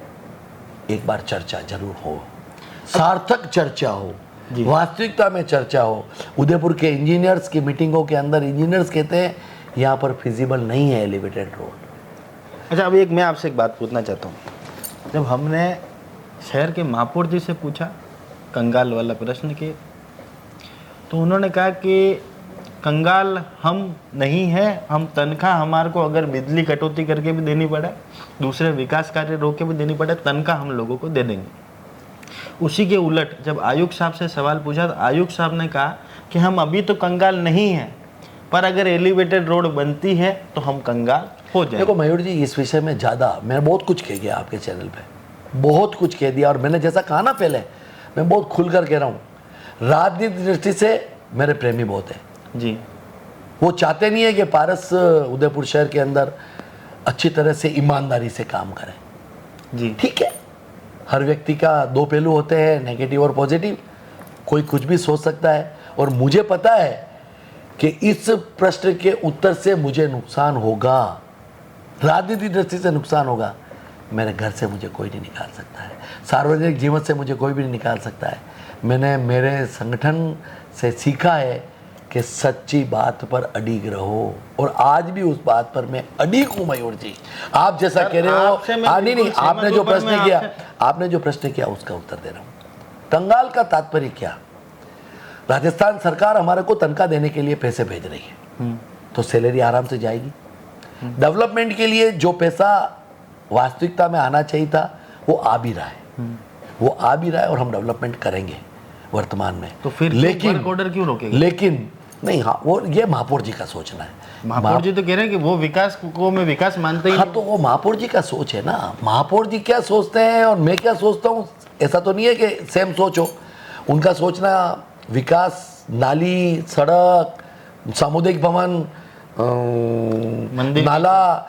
एक बार चर्चा जरूर हो, सार्थक चर्चा हो, वास्तविकता में चर्चा हो। उदयपुर के इंजीनियर्स की मीटिंगों के अंदर इंजीनियर्स कहते हैं यहाँ पर फिजिबल नहीं है एलिवेटेड रोड। अच्छा, अभी मैं आपसे एक बात पूछना चाहता हूँ। जब हमने शहर के महापौर जी से पूछा कंगाल वाला प्रश्न के, तो उन्होंने कहा कि कंगाल हम नहीं है, हम तनख्वाह हमारे को अगर बिजली कटौती करके भी देनी पड़े, दूसरे विकास कार्य रोक के भी देनी पड़े, तनख्वाह हम लोगों को दे देंगे। उसी के उलट जब आयुक्त साहब से सवाल पूछा तो आयुक्त साहब ने कहा कि हम अभी तो कंगाल नहीं हैं, पर अगर एलिवेटेड रोड बनती है तो हम कंगाल हो जाएंगे। देखो मयूर जी, इस विषय में ज़्यादा मैं बहुत कुछ कह गया आपके चैनल पे, बहुत कुछ कह दिया। और मैंने जैसा कहा ना पहले, मैं बहुत खुलकर कह रहा हूँ, राजनीतिक दृष्टि से मेरे प्रेमी बहुत हैं जी। वो चाहते नहीं है कि पारस उदयपुर शहर के अंदर अच्छी तरह से ईमानदारी से काम करें। जी ठीक है, हर व्यक्ति का दो पहलू होते हैं, नेगेटिव और पॉजिटिव। कोई कुछ भी सोच सकता है और मुझे पता है कि इस प्रश्न के उत्तर से मुझे नुकसान होगा, राजनीतिक दृष्टि से नुकसान होगा। मेरे घर से मुझे कोई नहीं निकाल सकता है, सार्वजनिक जीवन से मुझे कोई भी नहीं निकाल सकता है। मैंने मेरे संगठन से सीखा है कि सच्ची बात पर अड़िग रहो, और आज भी उस बात पर मैं अड़िग हूँ मयूर जी। आप जैसा कह रहे हो, नहीं, आपने जो प्रश्न किया, आपने जो प्रश्न किया उसका उत्तर दे रहा हूँ। कंगाल का तात्पर्य क्या? राजस्थान सरकार हमारे को तनख्वाह देने के लिए पैसे भेज रही है, तो सैलरी आराम से जाएगी। डेवलपमेंट के लिए जो पैसा वास्तविकता में आना चाहिए था वो आ भी रहा है, वो आ भी रहा है, और हम डेवलपमेंट करेंगे वर्तमान में। तो फिर लेकिन ऑर्डर क्यों रोकेगा? लेकिन नहीं, हाँ, वो ये महापौर जी का सोचना है। महापौर जी तो कह रहे हैं कि वो विकास को मैं विकास मानते ही। हाँ, तो वो महापौर जी का सोच है ना। महापौर जी क्या सोचते हैं और मैं क्या सोचता हूँ, ऐसा तो नहीं है कि सेम सोच हो। उनका सोचना विकास, नाली, सड़क, सामुदायिक भवन, नाला,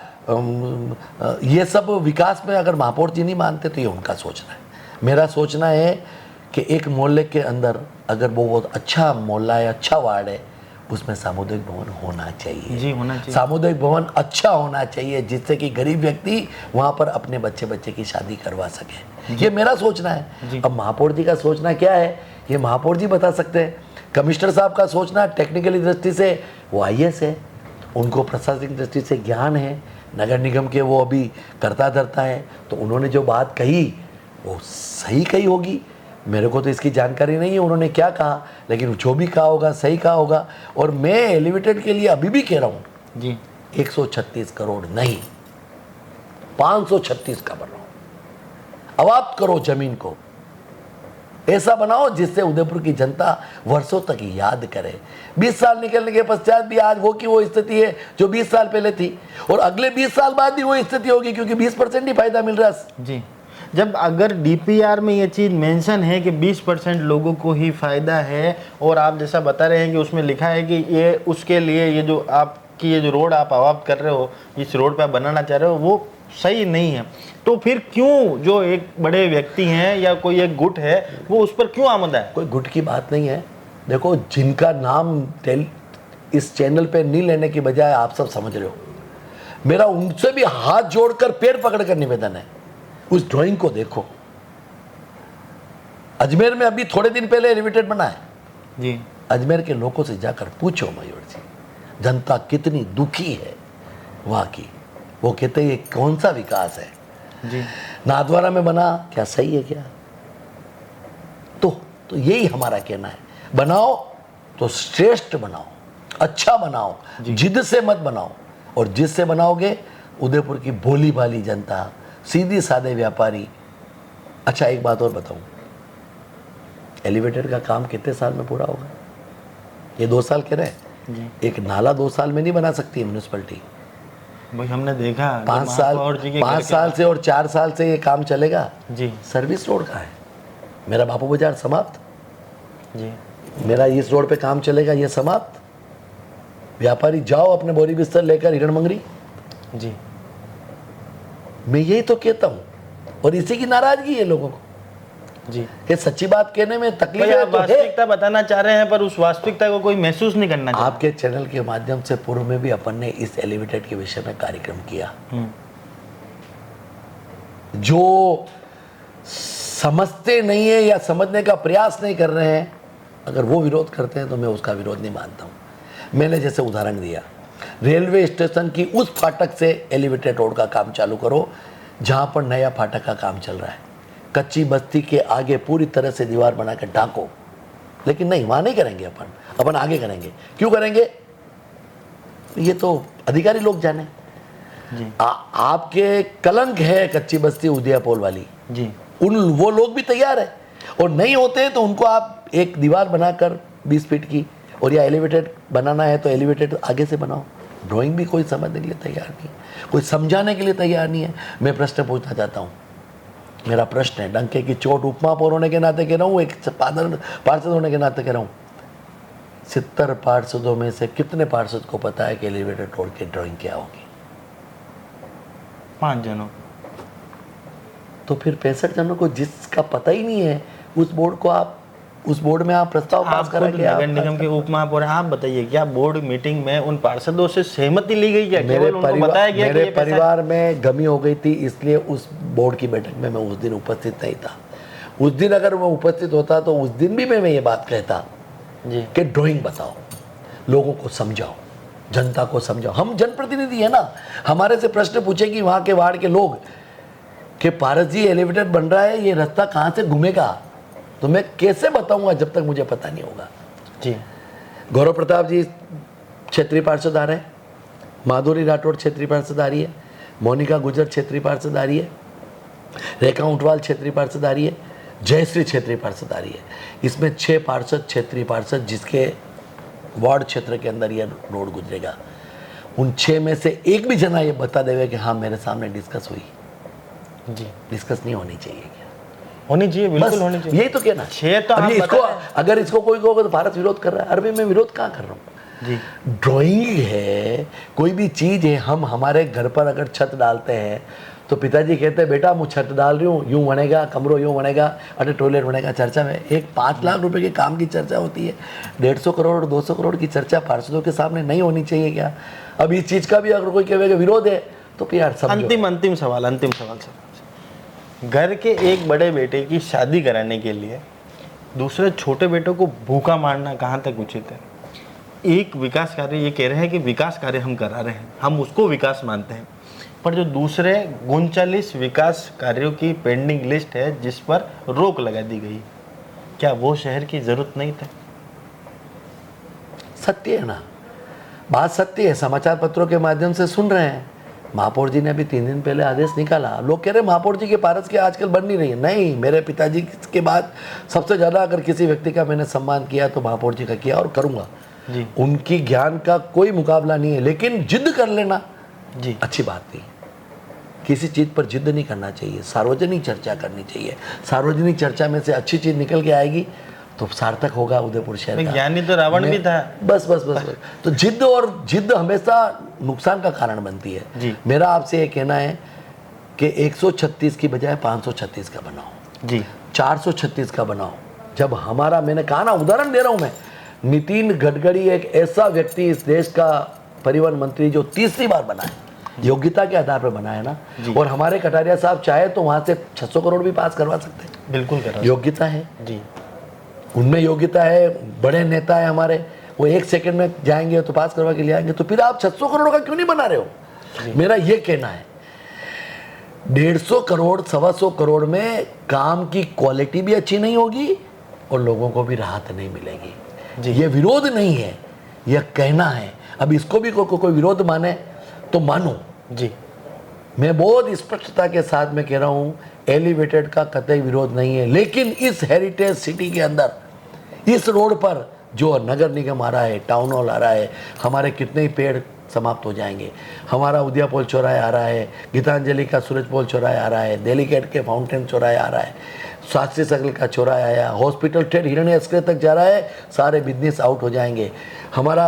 ये सब विकास में अगर महापौर जी नहीं मानते तो ये उनका सोचना है। मेरा सोचना है कि एक मोहल्ले के अंदर अगर वो बहुत अच्छा मोहल्ला है, अच्छा वार्ड है, उसमें सामुदायिक भवन होना चाहिए। जी, होना चाहिए। सामुदायिक भवन अच्छा होना चाहिए जिससे कि गरीब व्यक्ति वहाँ पर अपने बच्चे की शादी करवा सके। ये मेरा सोचना है। अब महापौर जी का सोचना क्या है ये महापौर जी बता सकते हैं। कमिश्नर साहब का सोचना टेक्निकली दृष्टि से वो IAS है, उनको प्रशासनिक दृष्टि से ज्ञान है, नगर निगम के वो अभी करता धरता है, तो उन्होंने जो बात कही वो सही कही होगी। मेरे को तो इसकी जानकारी नहीं है उन्होंने क्या कहा, लेकिन जो भी कहा होगा सही कहा होगा। और मैं एलिवेटेड के लिए अभी भी कह रहा हूँ जी, 136 करोड़ नहीं, 536 का बनाओ। अवाप्त करो जमीन को, ऐसा बनाओ जिससे उदयपुर की जनता वर्षों तक याद करे। 20 साल निकलने के पश्चात भी आज वो की वो स्थिति है जो 20 साल पहले थी, और अगले 20 साल बाद भी वो स्थिति होगी, क्योंकि 20% ही फायदा मिल रहा है। जी, जब अगर DPR में ये चीज़ मेंशन है कि 20% लोगों को ही फ़ायदा है, और आप जैसा बता रहे हैं कि उसमें लिखा है कि ये उसके लिए ये जो आपकी ये जो रोड आप अवाप्त कर रहे हो, इस रोड पे आप बनाना चाह रहे हो, वो सही नहीं है, तो फिर क्यों जो एक बड़े व्यक्ति हैं या कोई एक गुट है वो उस पर क्यों आमदा है? कोई गुट की बात नहीं है। देखो, जिनका नाम इस चैनल पे नहीं लेने की बजाय आप सब समझ रहे हो, मेरा उनसे भी हाथ जोड़कर पैर पकड़कर निवेदन है, उस ड्राइंग को देखो। अजमेर में अभी थोड़े दिन पहले एलिवेटेड बना है जी। अजमेर के लोगों से जाकर पूछो मयूर जी, जनता कितनी दुखी है वहाँ की। वो कहते हैं ये कौन सा विकास है, जी। नाथद्वारा में बना, क्या सही है क्या? तो यही हमारा कहना है, बनाओ तो श्रेष्ठ बनाओ, अच्छा बनाओ, जिद से मत बनाओ। और जिद से बनाओगे, उदयपुर की भोली भाली जनता, सीधी सादे व्यापारी। अच्छा एक बात और बताऊं, एलिवेटेड का काम कितने साल में पूरा होगा? ये 2 साल कह रहे हैं। एक नाला 2 साल में नहीं बना सकती म्यूनिसिपैलिटी। भाई हमने देखा 5 साल से और 4 साल से ये काम चलेगा। जी सर्विस रोड का है, मेरा बापू बाजार समाप्त, जी। मेरा इस रोड पे काम चलेगा, ये समाप्त। व्यापारी जाओ अपने बोरी बिस्तर लेकर हिरण मंगरी। जी मैं यही तो कहता हूँ, और इसी की नाराजगी है लोगों को। जी। ये सच्ची बात कहने में तकलीफ भाई है आप तो है। वास्तविकता बताना चाह रहे हैं, पर उस वास्तविकता को कोई महसूस नहीं करना चाहता। आपके चैनल के माध्यम से पूर्व में भी अपन ने इस एलिवेटेड के विषय में कार्यक्रम किया। जो समझते नहीं है या समझने का प्रयास नहीं कर रहे हैं, अगर वो विरोध करते हैं तो मैं उसका विरोध नहीं मानता हूं। मैंने जैसे उदाहरण दिया, रेलवे स्टेशन की उस फाटक से एलिवेटेड रोड का काम चालू करो जहां पर नया फाटक का काम चल रहा है। कच्ची बस्ती के आगे पूरी तरह से दीवार बनाकर ढांको, लेकिन नहीं, वहां नहीं करेंगे अपन आगे करेंगे। क्यों करेंगे? ये तो अधिकारी लोग जाने। आपके कलंक है कच्ची बस्ती उदयपुर वाली जी। वो लोग भी तैयार है, और नहीं होते हैं तो उनको आप एक दीवार बनाकर 20 फीट की, और या एलिवेटेड बनाना है तो एलिवेटेड आगे से बनाओ। ड्राइंग भी कोई समझने के लिए तैयार नहीं है, कोई समझाने के लिए तैयार नहीं है। मैं प्रश्न पूछना चाहता हूँ, मेरा प्रश्न है, डंके की चोट उपमहापौर होने के नाते कह रहा हूँ, एक पार्षद होने के नाते कह रहा हूँ, 70 पार्षदों में से कितने पार्षद को पता है कि एलिवेटेड रोड की ड्राइंग क्या होगी? 5 जनों। तो फिर 65 जनों को जिसका पता ही नहीं है, उस बोर्ड में आप प्रस्ताव पास कराएंगे। नगर निगम के उप महापौर, आप बताइए, क्या बोर्ड मीटिंग में उन पार्षदों से सहमति ली गई? क्या केवल उनको बताया गया मेरे परिवार में गमी हो गई थी, इसलिए उस बोर्ड की बैठक में मैं उस दिन उपस्थित नहीं था। उस दिन अगर मैं उपस्थित होता तो उस दिन भी मैं ये बात कहता जी कि ड्राइंग बताओ, लोगों को समझाओ, जनता को समझाओ। हम जनप्रतिनिधि है ना, हमारे से प्रश्न पूछेगी वहाँ के वार्ड के लोग कि पारस जी एलिवेटेड बन रहा है, ये रास्ता कहाँ से घूमेगा? तो मैं कैसे बताऊंगा जब तक मुझे पता नहीं होगा। जी। गौरव प्रताप जी क्षेत्रीय पार्षद आ रहे हैं, माधुरी राठौड़ क्षेत्रीय पार्षद आ रही है, मोनिका गुजर क्षेत्रीय पार्षद आ रही है, रेखा ऊंटवाल क्षेत्रीय पार्षद आ रही है, जयश्री क्षेत्रीय पार्षद आ रही है। इसमें 6 पार्षद क्षेत्रीय पार्षद जिसके वार्ड क्षेत्र के अंदर यह रोड गुजरेगा, उन 6 में से एक भी जना ये बता देवे कि हाँ मेरे सामने डिस्कस हुई। जी। डिस्कस नहीं होनी चाहिए क्या? होनी चाहिए, बिल्कुल होनी चाहिए। यही तो कहना। 6 तो आप इसको बताएं। अगर इसको कोई कहोगे तो भारत विरोध कर रहा है, अरे मैं विरोध कहाँ कर रहा हूँ? जी। ड्राइंग है, कोई भी चीज है। हम हमारे घर पर अगर छत डालते हैं तो पिताजी कहते हैं बेटा मैं छत डाल रही हूँ, यूं बनेगा, कमरों यूं बनेगा, अरे टॉयलेट बनेगा। चर्चा में एक 5 लाख रुपए के काम की चर्चा होती है, 150 करोड़ 200 करोड़ की चर्चा पार्षदों के सामने नहीं होनी चाहिए क्या? अब इस चीज का भी अगर कोई कहेगा विरोध है तो फिर यार समझो। अंतिम सवाल सर, घर के एक बड़े बेटे की शादी कराने के लिए दूसरे छोटे बेटों को भूखा मारना कहाँ तक उचित है? एक विकास कार्य, ये कह रहे हैं कि विकास कार्य हम करा रहे हैं, हम उसको विकास मानते हैं, पर जो दूसरे 39 विकास कार्यों की पेंडिंग लिस्ट है जिस पर रोक लगा दी गई, क्या वो शहर की जरूरत नहीं था? सत्य है ना, बात सत्य है। समाचार पत्रों के माध्यम से सुन रहे हैं, महापौर जी ने अभी 3 दिन पहले आदेश निकाला। लोग कह रहे हैं महापौर जी के पारस की आजकल बन नहीं रही है। नहीं, मेरे पिताजी के बाद सबसे ज़्यादा अगर किसी व्यक्ति का मैंने सम्मान किया तो महापौर जी का किया और करूँगा जी। उनकी ज्ञान का कोई मुकाबला नहीं है, लेकिन जिद कर लेना जी अच्छी बात नहीं। किसी चीज़ पर जिद नहीं करना चाहिए, सार्वजनिक चर्चा करनी चाहिए। सार्वजनिक चर्चा में से अच्छी चीज़ निकल के आएगी तो सार्थक होगा उदयपुर शहर का। ज्ञानी तो रावण भी था। बस। तो जिद हमेशा नुकसान का कारण बनती है। जी। मेरा आपसे ये कहना है कि 136 की बजाय 536 का बनाओ जी, 436 का बनाओ। जब हमारा, मैंने कहा ना, उदाहरण दे रहा हूं मैं, नितिन गडकरी एक ऐसा व्यक्ति इस देश का परिवहन मंत्री जो 3री बार बना है, योग्यता के आधार पर बना है ना। और हमारे कटारिया साहब चाहे तो वहां से 600 करोड़ भी पास करवा सकते हैं। बिल्कुल करा। योग्यता है जी, उनमें, योग्यता है। बड़े नेता है हमारे, वो 1 सेकंड में जाएंगे तो पास करवा के ले आएंगे। तो फिर आप 600 करोड़ का क्यों नहीं बना रहे हो? मेरा ये कहना है। 150 करोड़ 125 करोड़ में काम की क्वालिटी भी अच्छी नहीं होगी और लोगों को भी राहत नहीं मिलेगी। ये विरोध नहीं है, यह कहना है। अब इसको भी कोई विरोध माने तो मानो जी। मैं बहुत स्पष्टता के साथ में कह रहा हूं, एलिवेटेड का कतई विरोध नहीं है, लेकिन इस हेरिटेज सिटी के अंदर इस रोड पर जो नगर निगम आ रहा है, टाउन हॉल आ रहा है, हमारे कितने ही पेड़ समाप्त हो जाएंगे। हमारा उदयापोल चौराहे आ रहा है, गीतांजलि का सूरजपोल चौराहे आ रहा है, दिल्ली गेट के फाउंटेन चौराहे आ रहा है, शास्त्री सर्कल का चौराहा आया, हॉस्पिटल ट्रेड हिरण्य एक्सप्रेस तक जा रहा है, सारे बिजनेस आउट हो जाएंगे। हमारा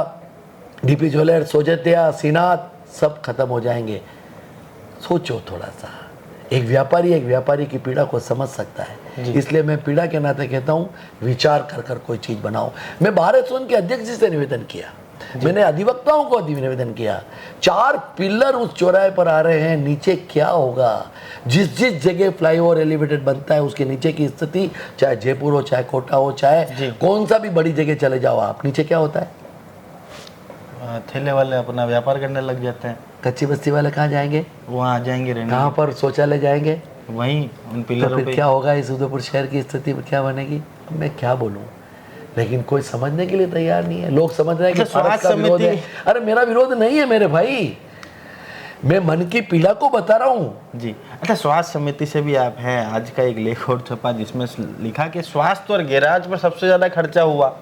डीपी ज्वेलर, सोजतिया, सीनाथ सब खत्म हो जाएंगे। सोचो थोड़ा सा, एक व्यापारी की पीड़ा को समझ सकता है। इसलिए मैं पीड़ा के नाते कहता हूँ, विचार कर कर कोई चीज़ बनाओ। मैं भारत सोन के अध्यक्ष जी से निवेदन किया, मैंने अधिवक्ताओं को निवेदन किया, 4 पिलर उस चौराहे पर आ रहे हैं, नीचे क्या होगा? जिस जगह फ्लाईओवर एलिवेटेड बनता है उसके नीचे की स्थिति, चाहे जयपुर हो, चाहे कोटा हो, चाहे कौन सा भी बड़ी जगह चले जाओ आप, नीचे क्या होता है? ठेले वाले अपना व्यापार करने लग जाते हैं। कच्ची बस्ती वाले कहाँ जाएंगे? वहाँ आ जाएंगे रहने। कहाँ पर शौचालय जाएंगे? वहीं उन तो पिलरों फिर पे। क्या होगा? इस उदयपुर शहर की स्थिति क्या बनेगी? मैं क्या बोलूँ, लेकिन कोई समझने के लिए तैयार नहीं है। लोग समझ रहे हैं कि भारत का विरोध है। अरे मेरा विरोध नहीं है मेरे भाई, मैं मन की पीड़ा को बता रहा हूँ जी। अच्छा, स्वास्थ्य समिति से भी आप हैं, आज का एक लेख और छपा जिसमें लिखा कि स्वास्थ्य और गैराज पर सबसे ज्यादा खर्चा हुआ।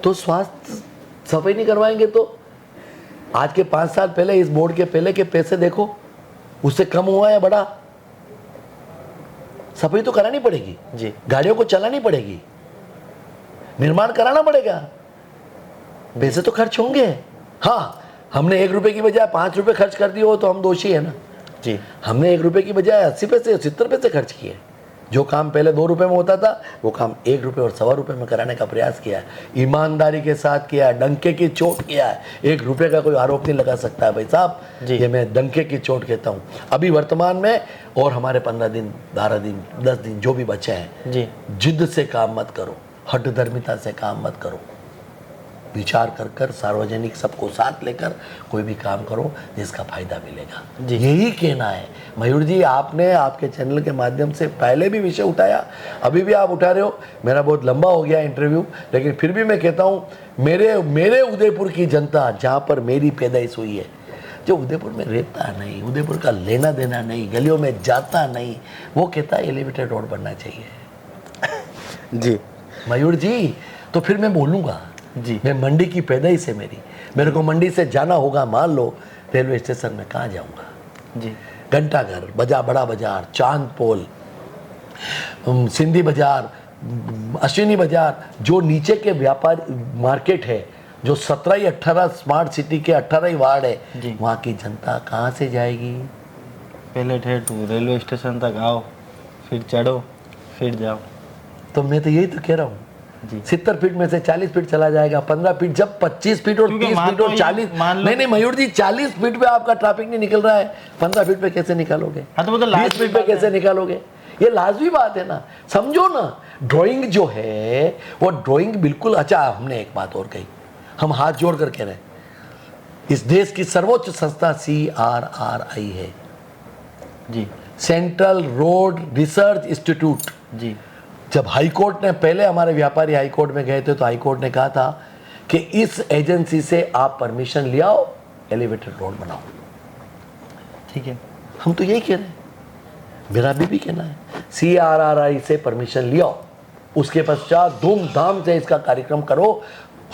तो स्वास्थ्य सफाई नहीं करवाएंगे तो आज के 5 साल पहले इस बोर्ड के पहले के पैसे देखो, उससे कम हुआ या बढ़ा? सफाई तो करानी पड़ेगी जी, गाड़ियों को चलानी पड़ेगी, निर्माण कराना पड़ेगा, पैसे तो खर्च होंगे। हाँ, हमने 1 रुपए की बजाय 5 रुपए खर्च कर दिए हो तो हम दोषी है ना जी। हमने 1 रुपए की बजाय 80 पैसे 70 पैसे खर्च किए। जो काम पहले 2 रुपए में होता था वो काम 1 रुपए और 1.25 रुपए में कराने का प्रयास किया, ईमानदारी के साथ किया, डंके की चोट किया है। 1 रुपए का कोई आरोप नहीं लगा सकता है भाई साहब, ये मैं डंके की चोट कहता हूँ। अभी वर्तमान में और हमारे 15 दिन 12 दिन 10 दिन जो भी बचे हैं जी, जिद से काम मत करो, हठधर्मिता से काम मत करो, विचार कर कर सार्वजनिक सबको साथ लेकर कोई भी काम करो जिसका फायदा मिलेगा। यही कहना है। मयूर जी, आपने आपके चैनल के माध्यम से पहले भी विषय उठाया, अभी भी आप उठा रहे हो। मेरा बहुत लंबा हो गया इंटरव्यू, लेकिन फिर भी मैं कहता हूँ, मेरे उदयपुर की जनता, जहाँ पर मेरी पैदाइश हुई है, जो उदयपुर में रहता नहीं, उदयपुर का लेना देना नहीं, गलियों में जाता नहीं, वो कहता है एलिवेटेड रोड बनना चाहिए। जी मयूर जी, तो फिर मैं बोलूँगा जी, मैं मंडी की पैदाइश है मेरे को मंडी से जाना होगा, मान लो रेलवे स्टेशन में कहाँ जाऊँगा जी, घंटाघर, बड़ा बाजार, चांद पोल, सिंधी बाजार, अश्विनी बाजार, जो नीचे के व्यापार मार्केट है, जो 17 या 18 स्मार्ट सिटी के 18 ही वार्ड है, वहाँ की जनता कहाँ से जाएगी? पहले ठेठ रेलवे स्टेशन तक आओ, फिर चढ़ो, फिर जाओ। तो मैं तो यही तो कह रहा हूँ, 70 फीट में से 40 फीट चला जाएगा, 15 फीट, जब 25 फीट और 30 फीट और 40, नहीं मयूर जी, 40 फीट पे आपका ट्रैफिक नहीं निकल रहा है, 15 फीट पे कैसे निकालोगे? 20 फीट पे कैसे निकालोगे? ये लाजमी बात है ना, समझो ना। ड्राइंग जो है वो ड्राइंग बिल्कुल। अच्छा, हमने एक बात और कही, हम हाथ जोड़ कर कह रहे हैं, इस देश की सर्वोच्च संस्था CRRI है जी, सेंट्रल रोड रिसर्च इंस्टीट्यूट जी। जब हाई कोर्ट ने, पहले हमारे व्यापारी हाई कोर्ट में गए थे तो हाई कोर्ट ने कहा था कि इस एजेंसी से आप परमिशन ले आओ, एलिवेटेड रोड बनाओ। ठीक है, हम तो यही कह रहे हैं, मेरा भी कहना है, CRRI से परमिशन ले आओ, उसके पश्चात धूमधाम से इसका कार्यक्रम करो।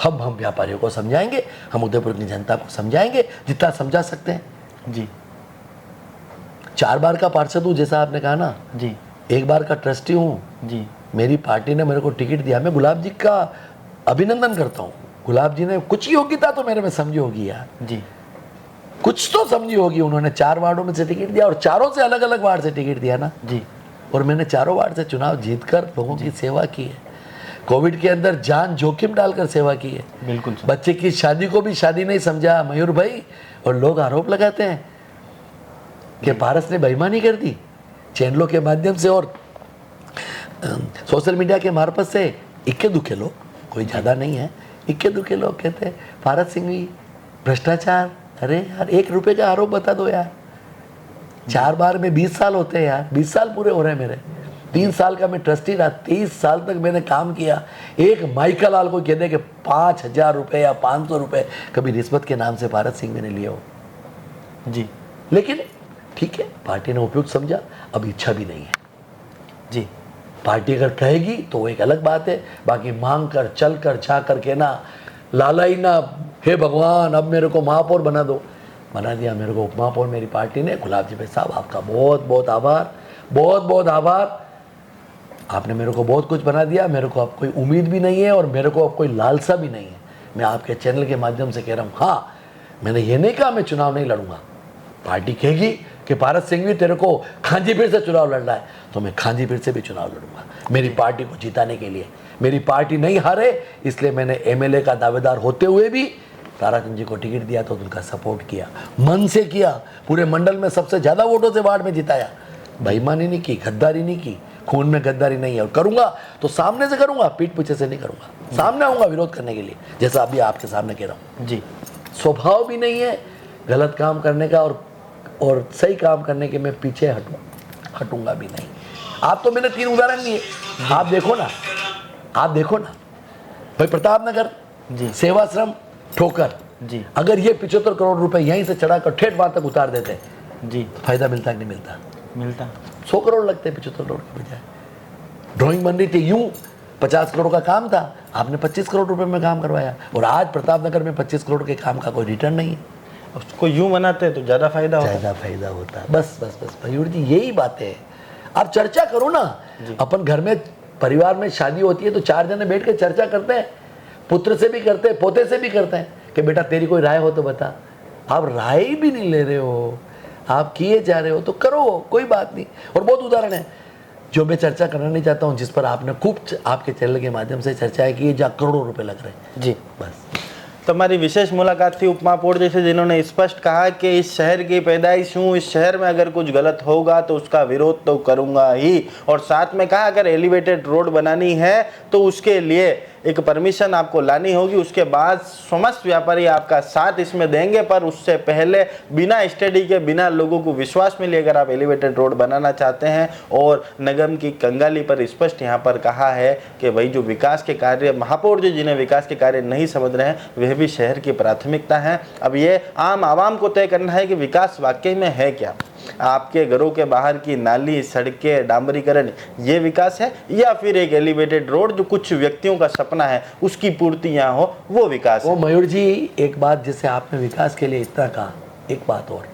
हम व्यापारियों को समझाएंगे, हम उदयपुर की जनता को समझाएंगे जितना समझा सकते हैं। जी, 4 बार का पार्षद हूँ, जैसा आपने कहा ना, जी, 1 बार का ट्रस्टी हूँ जी। मेरी पार्टी ने मेरे को टिकट दिया, मैं गुलाब जी का अभिनंदन करता हूँ। गुलाब जी ने कुछ योग्यता तो मेरे में समझी होगी यार, जी, कुछ तो समझी होगी। उन्होंने 4 वार्डों में से टिकट दिया और चारों से अलग अलग वार्ड से टिकट दिया ना जी, और मैंने चारों वार्ड से चुनाव जीतकर लोगों की सेवा की है। कोविड के अंदर जान जोखिम डालकर सेवा की है। बिल्कुल। बच्चे की शादी को भी शादी नहीं समझा मयूर भाई, और लोग आरोप लगाते हैं कि पारस ने बेईमानी कर दी चैनलों के माध्यम से और सोशल मीडिया के मार्फत से। इक्के दुखे लोग, कोई ज़्यादा नहीं है, इक्के दुखे लोग कहते हैं पारस सिंह भ्रष्टाचार। अरे यार, 1 रुपए का आरोप बता दो यार, 4 बार में 20 साल होते हैं यार, 20 साल पूरे हो रहे हैं मेरे। 3 साल का मैं ट्रस्टी रहा, 23 साल तक मैंने काम किया। एक माइकल लाल को कह दे कि 5,000 रुपये या 500 रुपये कभी रिश्वत के नाम से भारत सिंह मैंने लिए हो जी लेकिन ठीक है, पार्टी ने उपयुक्त समझा, अब इच्छा भी नहीं है जी। पार्टी अगर कहेगी तो वो एक अलग बात है, बाकी मांग कर चल कर छा करके ना लालाई ना, हे भगवान अब मेरे को महापौर बना दो, बना दिया मेरे को उपमहापौर मेरी पार्टी ने। गुलाब जी भाई साहब आपका बहुत बहुत आभार, बहुत बहुत आभार। आपने मेरे को बहुत कुछ बना दिया, मेरे को अब कोई उम्मीद भी नहीं है और मेरे को अब कोई लालसा भी नहीं है। मैं आपके चैनल के माध्यम से कह रहा हूँ, हाँ मैंने ये नहीं कहा मैं चुनाव नहीं लड़ूंगा। पार्टी कहेगी कि भारत सिंह भी तेरे को खांजीपीर से चुनाव लड़ रहा है तो मैं खांजीपीर से भी चुनाव लड़ूंगा, मेरी पार्टी को जिताने के लिए। मेरी पार्टी नहीं हारे इसलिए मैंने एमएलए का दावेदार होते हुए भी ताराचंद जी को टिकट दिया तो उनका सपोर्ट किया, मन से किया, पूरे मंडल में सबसे ज़्यादा वोटों से वार्ड में जिताया। बेईमानी नहीं की, गद्दारी नहीं की, खून में गद्दारी नहीं है। और करूंगा तो सामने से करूंगा, पीठ पीछे से नहीं करूंगा। सामने आऊंगा विरोध करने के लिए, जैसा अभी आपके सामने कह रहा हूँ जी। स्वभाव भी नहीं है गलत काम करने का और सही काम करने के मैं पीछे हटूंगा भी नहीं। आप तो मैंने 3 उदाहरण दिए, आप देखो ना, आप देखो ना भाई, प्रतापनगर जी। सेवाश्रम ठोकर जी। अगर ये 75 करोड़ रुपए यहीं से चढ़ाकर ठेठ वहां तक उतार देते जी। फायदा मिलता कि नहीं मिलता? मिलता। 100 करोड़ लगते 75 करोड़ के बजाय। ड्राइंग बन रही थी यूं, 50 करोड़ का काम था, आपने 25 करोड़ रुपए में काम करवाया और आज प्रतापनगर में 25 करोड़ के काम का कोई रिटर्न नहीं है। उसको यूं बनाते तो ज़्यादा फायदा होता। ज़्यादा फायदा होता है। बस बस बस मयूर जी यही बातें है। आप चर्चा करो ना, अपन घर में परिवार में शादी होती है तो 4 जने बैठ के चर्चा करते हैं, पुत्र से भी करते हैं, पोते से भी करते हैं कि बेटा तेरी कोई राय हो तो बता। आप राय भी नहीं ले रहे हो, आप किए जा रहे हो तो करो, कोई बात नहीं। और बहुत उदाहरण है जो मैं चर्चा करना नहीं चाहता हूँ, जिस पर आपने खूब आपके चैनल के माध्यम से चर्चाएं की, जहाँ करोड़ों रुपए लग रहे हैं जी। बस। तो हमारी विशेष मुलाकात थी उपमहापौर जी से, जिन्होंने स्पष्ट कहा कि इस शहर की पैदाइश हूँ, इस शहर में अगर कुछ गलत होगा तो उसका विरोध तो करूँगा ही। और साथ में कहा अगर एलिवेटेड रोड बनानी है तो उसके लिए एक परमिशन आपको लानी होगी, उसके बाद समस्त व्यापारी आपका साथ इसमें देंगे, पर उससे पहले बिना स्टडी के, बिना लोगों को विश्वास में लिए अगर आप एलिवेटेड रोड बनाना चाहते हैं। और निगम की कंगाली पर स्पष्ट यहाँ पर कहा है कि भाई जो विकास के कार्य, महापौर जी जिन्हें विकास के कार्य नहीं समझ रहे हैं, वह भी शहर की प्राथमिकता है। अब ये आम आवाम को तय करना है कि विकास वाकई में है क्या। आपके घरों के बाहर की नाली, सड़कें, डामरीकरण, ये विकास है, या फिर एक एलिवेटेड रोड जो कुछ व्यक्तियों का सपना है उसकी पूर्ति यहाँ हो, वो विकास वो है। मयूर जी एक बात, जैसे आपने विकास के लिए इतना कहा, एक बात और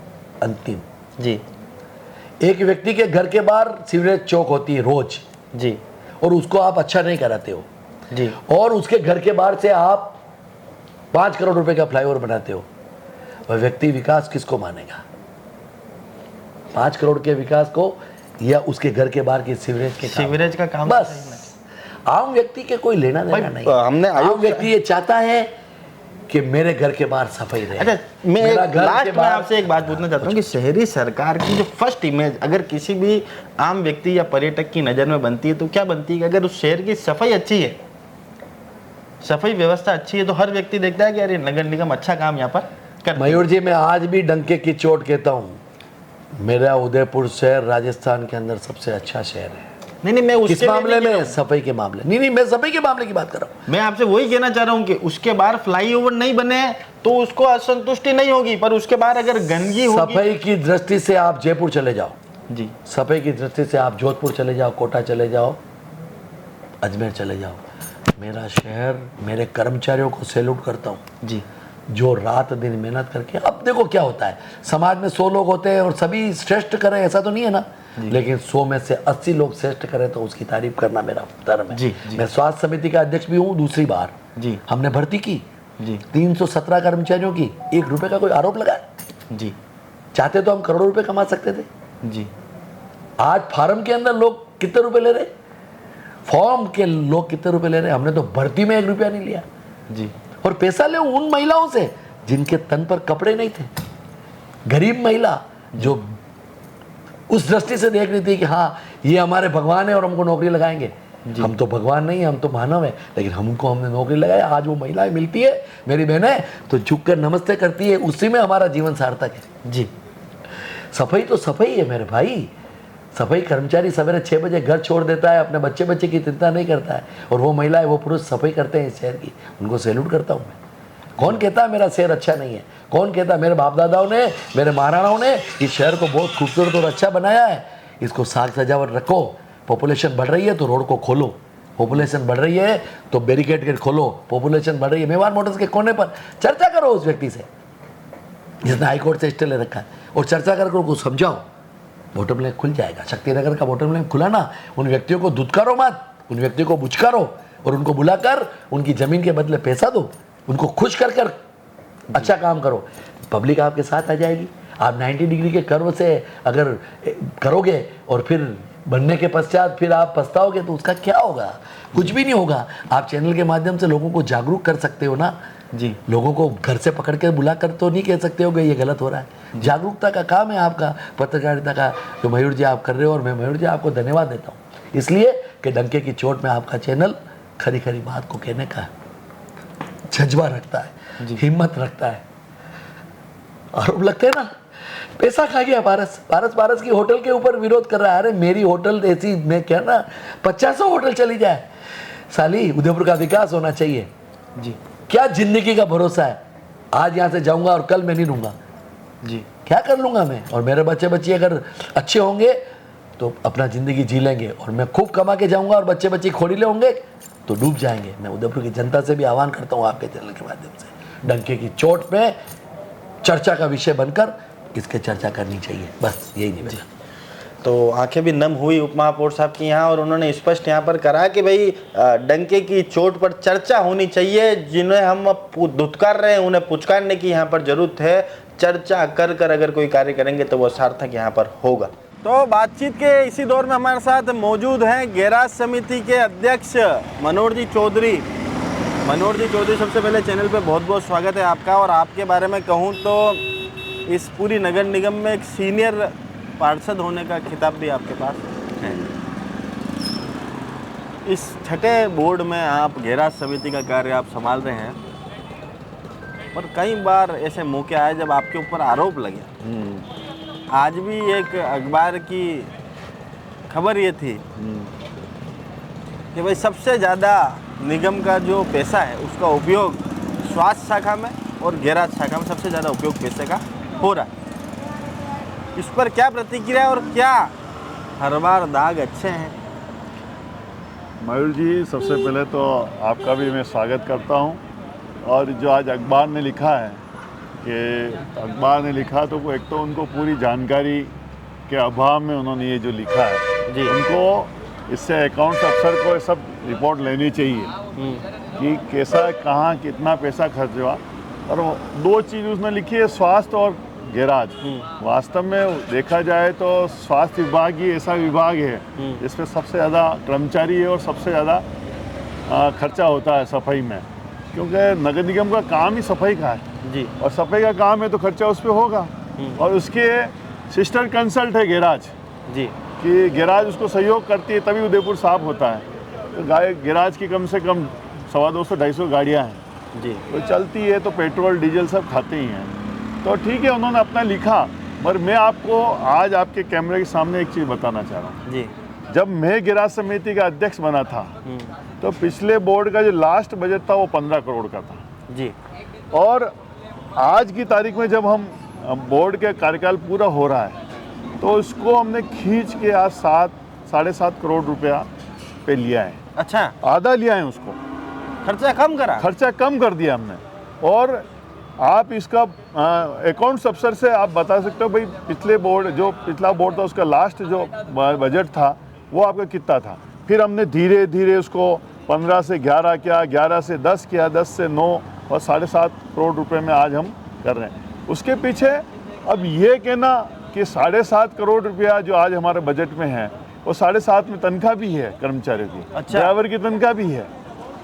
अंतिम जी एक व्यक्ति के घर के बाहर सीवरेज चौक होती है रोज जी और उसको आप अच्छा नहीं कराते हो जी और उसके घर के बाहर से आप 5 करोड़ रुपए का फ्लाईओवर बनाते हो, वह व्यक्ति विकास किसको मानेगा? 5 करोड़ के विकास को या उसके घर के बाहर के सीवरेज के काम? सीवरेज का काम बस आम व्यक्ति के कोई लेना देना नहीं। हमने आम व्यक्ति ये चाहता है कि मेरे घर के बाहर सफाई रहे। अच्छा, मैं मेरा घर के लास्ट में बाहर- आपसे एक बात पूछना चाहता हूँ कि शहरी सरकार की जो फर्स्ट इमेज अगर किसी भी आम व्यक्ति या पर्यटक की नज़र में बनती है तो क्या बनती है कि अगर उस शहर की सफाई अच्छी है, सफाई व्यवस्था अच्छी है, तो हर व्यक्ति देखता है कि अरे नगर निगम अच्छा काम यहाँ पर कर। मयूर जी मैं आज भी डंके की चोट कहता हूँ, मेरा उदयपुर शहर राजस्थान के अंदर सबसे अच्छा शहर है। नहीं, मैं किस उसके लिए मामले नहीं कह रहा में? सफाई के मामले नहीं, मैं सफाई के मामले की बात कर रहा हूँ। हूं। मैं आपसे वही कहना चाह रहा हूँ कि उसके बाहर फ्लाईओवर नहीं बने तो उसको असंतुष्टि नहीं होगी, पर उसके बाहर अगर गंदगी होगी। सफाई की दृष्टि से आप जयपुर चले जाओ, जी सफाई की दृष्टि से आप जोधपुर चले जाओ, कोटा चले जाओ, अजमेर चले जाओ। मेरा शहर, मेरे कर्मचारियों को सैल्यूट करता हूँ जी जो रात दिन मेहनत करके। अब देखो क्या होता है, समाज में 100 लोग होते हैं और सभी श्रेष्ठ करें ऐसा तो नहीं है ना, लेकिन 100 में से 80 लोग श्रेष्ठ करें तो उसकी तारीफ करना मेरा धर्म है। जी, जी। मैं स्वास्थ्य समिति का अध्यक्ष भी हूँ दूसरी बार। जी हमने भर्ती की जी 317 कर्मचारियों की, 1 रुपए का कोई आरोप लगाया? जी चाहते तो हम करोड़ों रुपए कमा सकते थे। जी आज फार्म के अंदर लोग कितने रुपए ले रहे, फॉर्म के लोग कितने रुपए ले रहे, हमने तो भर्ती में 1 रुपया नहीं लिया। जी और पैसा ले उन महिलाओं से जिनके तन पर कपड़े नहीं थे, गरीब महिला जो उस दृष्टि से देख रही थी कि हाँ ये हमारे भगवान है और हमको नौकरी लगाएंगे। हम तो भगवान नहीं, हम तो मानव है, लेकिन हमने नौकरी लगाया। आज वो महिलाएं मिलती है मेरी बहनें तो झुक कर नमस्ते करती है, उसी में हमारा जीवन सार्थक है। जी सफाई तो सफाई है मेरे भाई। सफाई कर्मचारी सवेरे 6 बजे घर छोड़ देता है, अपने बच्चे की चिंता नहीं करता है, और वो महिलाएं वो पुरुष सफाई करते हैं इस शहर की, उनको सैल्यूट करता हूँ मैं। कौन कहता है मेरा शहर अच्छा नहीं है? कौन कहता है? मेरे बाप दादाओं ने, मेरे महाराणाओं ने इस शहर को बहुत खूबसूरत और अच्छा बनाया है। इसको साग सजावट रखो। पॉपुलेशन बढ़ रही है तो रोड को खोलो, पॉपुलेशन बढ़ रही है तो बैरिकेड गेट खोलो, पॉपुलेशन बढ़ रही है मेवाड़ मोटर्स के कोने पर चर्चा करो उस व्यक्ति से जिसने हाईकोर्ट से स्टे ले रखा है, और चर्चा कर उनको समझाओ। बॉटम लाइन खुल जाएगा। शक्तिनगर का बॉटम लाइन खुला ना, उन व्यक्तियों को धुतकारो मत, उन व्यक्तियों को बुचकारो और उनको बुलाकर उनकी जमीन के बदले पैसा दो, उनको खुश कर कर अच्छा काम करो। पब्लिक आपके साथ आ जाएगी। आप 90 डिग्री के कर्व से अगर करोगे और फिर बनने के पश्चात फिर आप पछताओगे तो उसका क्या होगा? कुछ भी नहीं होगा। आप चैनल के माध्यम से लोगों को जागरूक कर सकते हो ना जी। लोगों को घर से पकड़ के बुला कर तो नहीं कह सकते हो कि ये गलत हो रहा है। जागरूकता का काम है आपका, पत्रकारिता का जो मयूर जी आप कर रहे हो, और मैं मयूर जी आपको धन्यवाद देता हूँ इसलिए कि डंके की चोट में आपका चैनल खरी खरी बात को कहने का जज्बा रखता है, हिम्मत रखता है। आरोप लगते हैं ना, पैसा खा गया पारस की होटल के ऊपर विरोध कर रहा है। अरे मेरी होटल ऐसी, मैं क्या ना 50 होटल चली जाए, साली उदयपुर का विकास होना चाहिए जी। क्या जिंदगी का भरोसा है? आज यहाँ से जाऊंगा और कल मैं नहीं लूंगा जी। क्या कर लूंगा मैं? और मेरे बच्चे अगर अच्छे होंगे तो अपना ज़िंदगी जी लेंगे, और मैं खूब कमा के जाऊंगा और बच्चे खोड़ीले होंगे तो डूब जाएंगे। मैं उदयपुर की जनता से भी आह्वान करता हूँ आपके चैनल के माध्यम से, डंके की चोट पे चर्चा का विषय बनकर इसके चर्चा करनी चाहिए, बस यही निवेदन। तो आंखें भी नम हुई उप महापौर साहब की यहाँ, और उन्होंने स्पष्ट यहाँ पर करा कि भाई डंके की चोट पर चर्चा होनी चाहिए। जिन्हें हम धुतकार रहे हैं उन्हें पुचकारने की यहाँ पर जरूरत है। चर्चा कर कर अगर कोई कार्य करेंगे तो वो सार्थक यहाँ पर होगा। तो बातचीत के इसी दौर में हमारे साथ मौजूद हैं गैराज समिति के अध्यक्ष मनोहर जी चौधरी। मनोहर जी चौधरी, सबसे पहले चैनल पे बहुत बहुत स्वागत है आपका। और आपके बारे में कहूँ तो इस पूरी नगर निगम में एक सीनियर पार्षद होने का खिताब भी आपके पास है। इस छठे बोर्ड में आप गैराज समिति का कार्य आप संभाल रहे हैं, पर कई बार ऐसे मौके आए जब आपके ऊपर आरोप लगे। आज भी एक अखबार की खबर ये थी कि भाई सबसे ज़्यादा निगम का जो पैसा है उसका उपयोग स्वास्थ्य शाखा में और गैराज शाखा में सबसे ज़्यादा उपयोग पैसे का हो रहा है। इस पर क्या प्रतिक्रिया, और क्या हर बार दाग अच्छे हैं? मयूर जी, सबसे पहले तो आपका भी मैं स्वागत करता हूं। और जो आज अखबार ने लिखा है कि अखबार ने लिखा, तो एक तो उनको पूरी जानकारी के अभाव में उन्होंने ये जो लिखा है जी, उनको इससे अकाउंट्स अफसर को ये सब रिपोर्ट लेनी चाहिए कि कैसा कहाँ कितना पैसा खर्च हुआ। और वो 2 चीज़ उसने लिखी है, स्वास्थ्य और गैराज। वास्तव में देखा जाए तो स्वास्थ्य विभाग ही ऐसा विभाग है जिसमें सबसे ज़्यादा कर्मचारी है और सबसे ज़्यादा खर्चा होता है सफाई में, क्योंकि नगर निगम का काम ही सफाई का है जी। और सफाई का काम है तो खर्चा उस पर होगा। और उसके सिस्टर कंसल्ट है गैराज जी, कि गैराज उसको सहयोग करती है तभी उदयपुर साफ होता है। तो गैराज की कम से कम 250-250 गाड़ियाँ हैं जी, तो चलती है, तो पेट्रोल डीजल सब खाते ही हैं। तो ठीक है, उन्होंने अपना लिखा, पर मैं आपको आज आपके कैमरे के सामने एक चीज़ बताना चाह रहा हूँ जी। जब मैं गैराज समिति का अध्यक्ष बना था तो पिछले बोर्ड का जो लास्ट बजट था वो 15 करोड़ का था जी। और आज की तारीख में जब हम बोर्ड का कार्यकाल पूरा हो रहा है तो उसको हमने खींच के आज 7-7.5 करोड़ रुपया पे लिया है। अच्छा, आधा लिया है उसको, खर्चा कम करा। खर्चा कम कर दिया हमने। और आप इसका अकाउंट्स अफसर से आप बता सकते हो भाई पिछला बोर्ड था उसका लास्ट जो बजट था वो आपका कितना था। फिर हमने धीरे धीरे उसको 15 से 11 किया, 11 से 10 किया, 10 से 9 और 7.5 करोड़ रुपए में आज हम कर रहे हैं। उसके पीछे अब ये कहना कि 7.5 करोड़ रुपया जो आज हमारे बजट में है वो 7.5 में तनख्वाह भी है कर्मचारियों की, अच्छा। ड्राइवर की तनख्वाह भी है,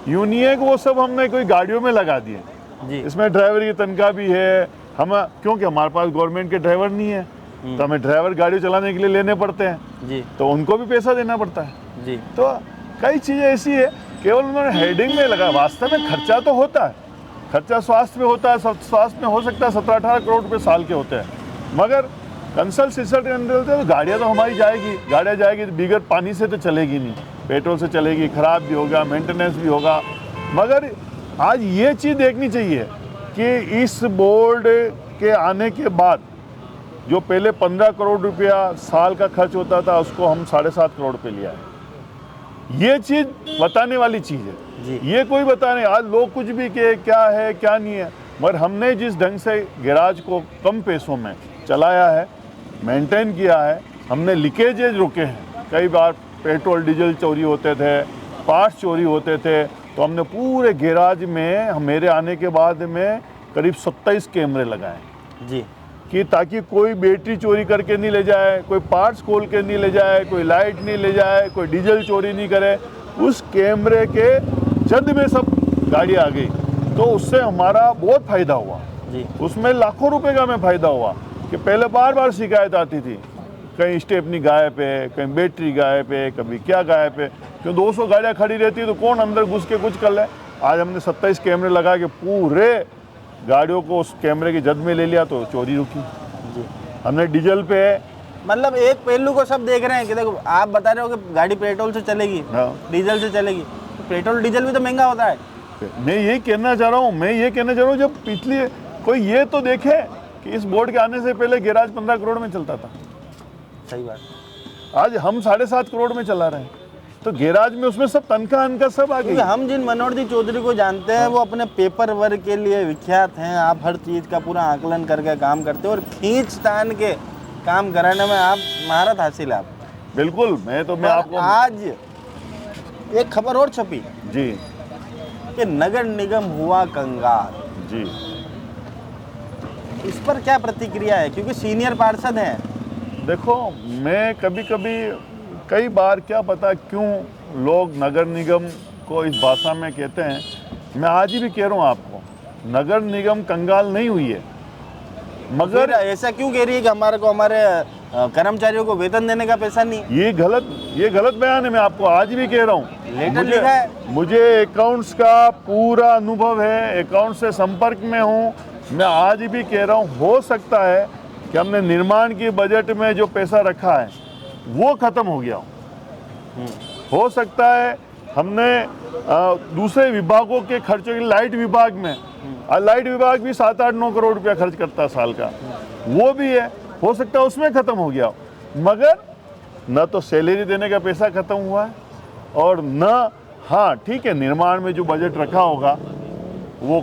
यूनियन वो सब हमने कोई गाड़ियों में लगा दिए जी। इसमें ड्राइवर की तनख्वाह भी है। हम क्योंकि हमारे पास गवर्नमेंट के ड्राइवर नहीं है तो हमें ड्राइवर गाड़ी चलाने के लिए लेने पड़ते हैं जी तो उनको भी पैसा देना पड़ता है जी। तो कई चीज़ें ऐसी है, केवल उन्होंने हेडिंग में लगा। वास्तव में खर्चा तो होता है, खर्चा स्वास्थ्य में होता है, स्वास्थ्य में हो सकता है 17-18 करोड़ रुपए साल के होते हैं, मगर कंसल सिसट के अंदर तो गाड़ियाँ तो हमारी जाएगी, गाड़ियाँ जाएगी तो बिगर पानी से तो चलेगी नहीं, पेट्रोल से चलेगी, ख़राब भी होगा, मेंटेनेंस भी होगा। मगर आज ये चीज़ देखनी चाहिए कि इस बोर्ड के आने के बाद जो पहले 15 करोड़ रुपया साल का खर्च होता था उसको हम 7.5 करोड़ पे लिया है। ये चीज़ बताने वाली चीज़ है, ये कोई बता नहीं। आज लोग कुछ भी के क्या है क्या नहीं है, मगर हमने जिस ढंग से गैराज को कम पैसों में चलाया है, मेंटेन किया है, हमने लीकेजेज रोके हैं। कई बार पेट्रोल डीजल चोरी होते थे, पार्ट्स चोरी होते थे, तो हमने पूरे गैराज में मेरे आने के बाद में करीब 27 कैमरे लगाए जी, कि ताकि कोई बैटरी चोरी करके नहीं ले जाए, कोई पार्ट्स खोल के नहीं ले जाए, कोई लाइट नहीं ले जाए, कोई डीजल चोरी नहीं करे। उस कैमरे के जद में सब गाड़ी आ गई, तो उससे हमारा बहुत फ़ायदा हुआ जी। उसमें लाखों रुपए का हमें फ़ायदा हुआ कि पहले बार बार शिकायत आती थी, कहीं स्टेपनी गायब है, कहीं बैटरी गायब है, कभी क्या गायब है, क्यों 200 गाड़ियाँ खड़ी रहती है तो कौन अंदर घुस के कुछ कर ले। आज हमने 27 कैमरे लगा के पूरे गाड़ियों को उस कैमरे की जद में ले लिया तो चोरी रुकी जी। हमने। डीजल पे मतलब एक पहलू को सब देख रहे हैं कि देखो, आप बता रहे हो कि गाड़ी पेट्रोल से चलेगी, हाँ। डीजल से चलेगी, तो पेट्रोल डीजल भी तो महंगा होता है। मैं यही कहना चाह रहा हूँ, जब पिछली कोई ये तो देखे कि इस बोर्ड के आने से पहले गैराज 15 करोड़ में चलता था, सही बात। आज हम 7.5 करोड़ में चला रहे हैं, तो गैराज में उसमें सब तनख्वाह अनका सब आ गई। क्योंकि हम जिन मनोहर जी चौधरी को जानते हैं वो अपने पेपर वर्क के लिए विख्यात हैं। आप हर चीज़ का पूरा आकलन करके काम करते हो और खींच तान के काम कराने में आप महारत हासिल है। आप बिल्कुल, मैं आपको आज एक खबर और छपी जी कि नगर निगम हुआ कंगाल। जी इस पर क्या प्रतिक्रिया है, क्योंकि सीनियर पार्षद हैं? देखो, मैं कई बार क्या पता क्यों लोग नगर निगम को इस भाषा में कहते हैं। मैं आज ही भी कह रहा हूँ आपको, नगर निगम कंगाल नहीं हुई है, मगर ऐसा क्यों कह रही है कि हमारे कर्मचारियों को वेतन देने का पैसा नहीं? ये गलत बयान है। मैं आपको आज भी कह रहा हूँ, लेटर लिखा है। मुझे अकाउंट्स का पूरा अनुभव है, अकाउंट से संपर्क में हूँ। मैं आज भी कह रहा हूँ, हो सकता है कि हमने निर्माण की बजट में जो पैसा रखा है वो ख़त्म हो गया हो सकता है हमने दूसरे विभागों के खर्चों के, लाइट विभाग में, लाइट विभाग भी 7-8-9 करोड़ रुपया खर्च करता है साल का, वो भी है, हो सकता है उसमें ख़त्म हो गया हो। मगर न तो सैलरी देने का पैसा ख़त्म हुआ है और न, हाँ ठीक है, निर्माण में जो बजट रखा होगा वो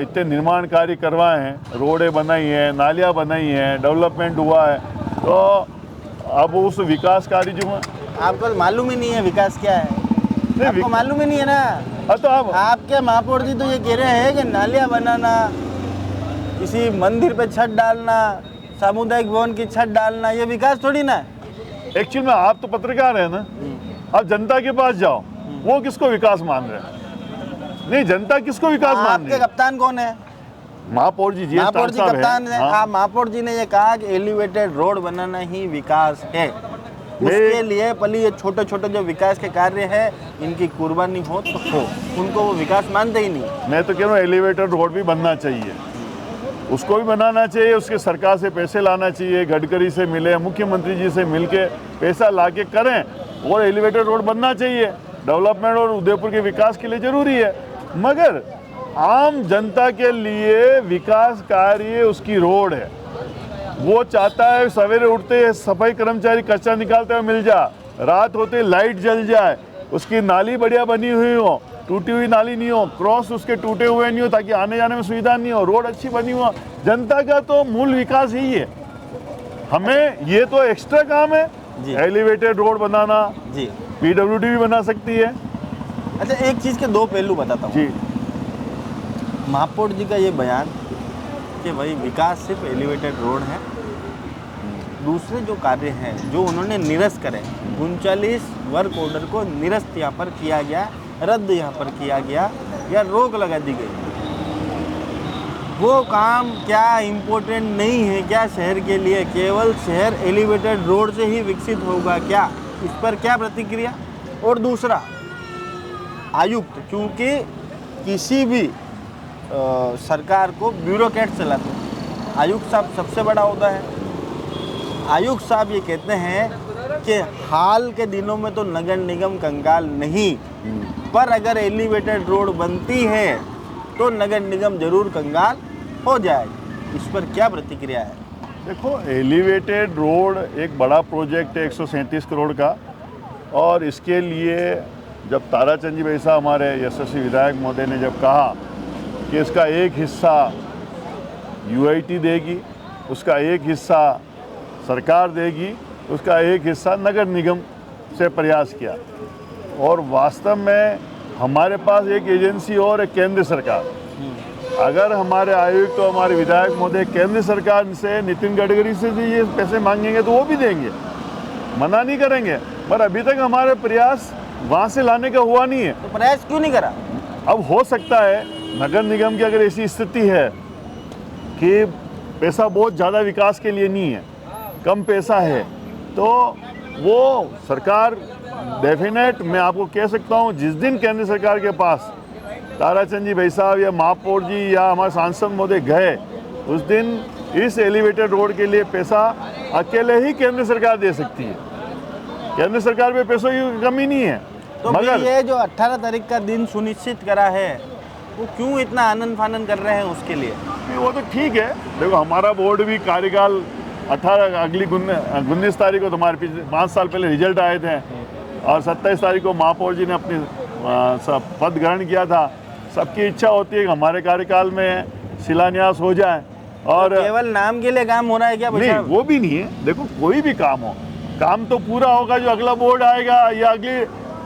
इतने निर्माण कार्य करवाए हैं, रोडें बनाई हैं, नालियाँ बनाई हैं, डेवलपमेंट हुआ है, तो अब उस विकास कार्य जो है, आपको मालूम ही नहीं है विकास क्या है, आपको मालूम ही नहीं है ना। तो आपके महापौर जी तो ये कह रहे हैं कि नालियाँ बनाना, किसी मंदिर पे छत डालना, सामुदायिक भवन की छत डालना, ये विकास थोड़ी ना है। एक्चुअल में आप तो पत्रकार हैं ना, आप जनता के पास जाओ, वो किसको विकास मान रहे हैं? नहीं, जनता किसको विकास मान रही है? आपके कप्तान कौन है? महापौर जी कप्तान है। हाँ। महापौर जी ने ये कहा कि एलिवेटेड रोड बनाना ही विकास है। उसके लिए पहले ये छोटे छोटे जो विकास के कार्य है, इनकी कुर्बानी हो तो हो, उनको वो विकास मानते ही नहीं। मैं तो कह रहा हूँ एलिवेटेड रोड भी बनना चाहिए, उसको भी बनाना चाहिए, उसके सरकार से पैसे लाना चाहिए, गडकरी से मिले, मुख्यमंत्री जी से मिलके पैसा ला के करें और एलिवेटेड रोड बनना चाहिए। डेवलपमेंट और उदयपुर के विकास के लिए ज़रूरी है, मगर आम जनता के लिए विकास कार्य उसकी रोड है। वो चाहता है सवेरे उठते सफाई कर्मचारी कचरा निकालते हुए मिल जा, रात होते लाइट जल जाए, उसकी नाली बढ़िया बनी हुई हो, टूटी हुई नाली नहीं हो, क्रॉस उसके टूटे हुए नहीं हो ताकि आने जाने में सुविधा नहीं हो, रोड अच्छी बनी हो। जनता का तो मूल विकास यही है। हमें ये तो एक्स्ट्रा काम है, एलिवेटेड रोड बनाना जी, पीडब्ल्यूडी भी बना सकती है। अच्छा, एक चीज़ के दो पहलू बताता हूँ जी। महापौर जी का ये बयान कि भाई विकास सिर्फ एलिवेटेड रोड है, दूसरे जो कार्य हैं जो उन्होंने निरस्त करे, 39 वर्क ऑर्डर को निरस्त यहाँ पर किया गया, रद्द यहाँ पर किया गया या रोक लगा दी गई, वो काम क्या इम्पोर्टेंट नहीं है क्या शहर के लिए? केवल शहर एलिवेटेड रोड से ही विकसित होगा क्या? इस पर क्या प्रतिक्रिया? और दूसरा, आयुक्त, क्योंकि किसी भी सरकार को ब्यूरोक्रेट चलाते हैं, आयुक्त साहब सबसे बड़ा होता है, आयुक्त साहब ये कहते हैं कि हाल के दिनों में तो नगर निगम कंगाल नहीं, पर अगर एलिवेटेड रोड बनती है तो नगर निगम जरूर कंगाल हो जाएगी। इस पर क्या प्रतिक्रिया है? देखो, एलिवेटेड रोड एक बड़ा प्रोजेक्ट है 137 करोड़ का, और इसके लिए जब ताराचंद जी बैसा हमारे यशस्वी विधायक महोदय ने जब कहा कि इसका एक हिस्सा यूआईटी देगी, उसका एक हिस्सा सरकार देगी, उसका एक हिस्सा नगर निगम से प्रयास किया, और वास्तव में हमारे पास एक एजेंसी और एक केंद्र सरकार। अगर हमारे आयुक्त तो हमारे विधायक महोदय केंद्र सरकार से, नितिन गडकरी से भी ये पैसे मांगेंगे तो वो भी देंगे, मना नहीं करेंगे, पर अभी तक हमारे प्रयास वहाँ से लाने का हुआ नहीं है। तो प्रयास क्यों नहीं करा? अब हो सकता है नगर निगम की अगर ऐसी स्थिति है कि पैसा बहुत ज़्यादा विकास के लिए नहीं है, कम पैसा है, तो वो सरकार डेफिनेट, मैं आपको कह सकता हूँ, जिस दिन केंद्र सरकार के पास ताराचंद जी भाई साहब या महापौर जी या हमारे सांसद महोदय गए, उस दिन इस एलिवेटेड रोड के लिए पैसा अकेले ही केंद्र सरकार दे सकती है। केंद्र सरकार में पैसों की कमी नहीं है। तो मगर ये जो 18 तारीख का दिन सुनिश्चित करा है, वो क्यों इतना आनंद फानन कर रहे हैं उसके लिए? वो तो ठीक है, देखो हमारा बोर्ड भी कार्यकाल 18 अगली 19 तारीख को, तुम्हारे पिछले 5 साल पहले रिजल्ट आए थे, और 27 तारीख को महापौर जी ने अपनी पद ग्रहण किया था। सबकी इच्छा होती है कि हमारे कार्यकाल में शिलान्यास हो जाए, और तो केवल नाम के लिए काम हो रहा है क्या? नहीं, वो भी नहीं है। देखो, कोई भी काम हो, काम तो पूरा होगा जो अगला बोर्ड आएगा या अगली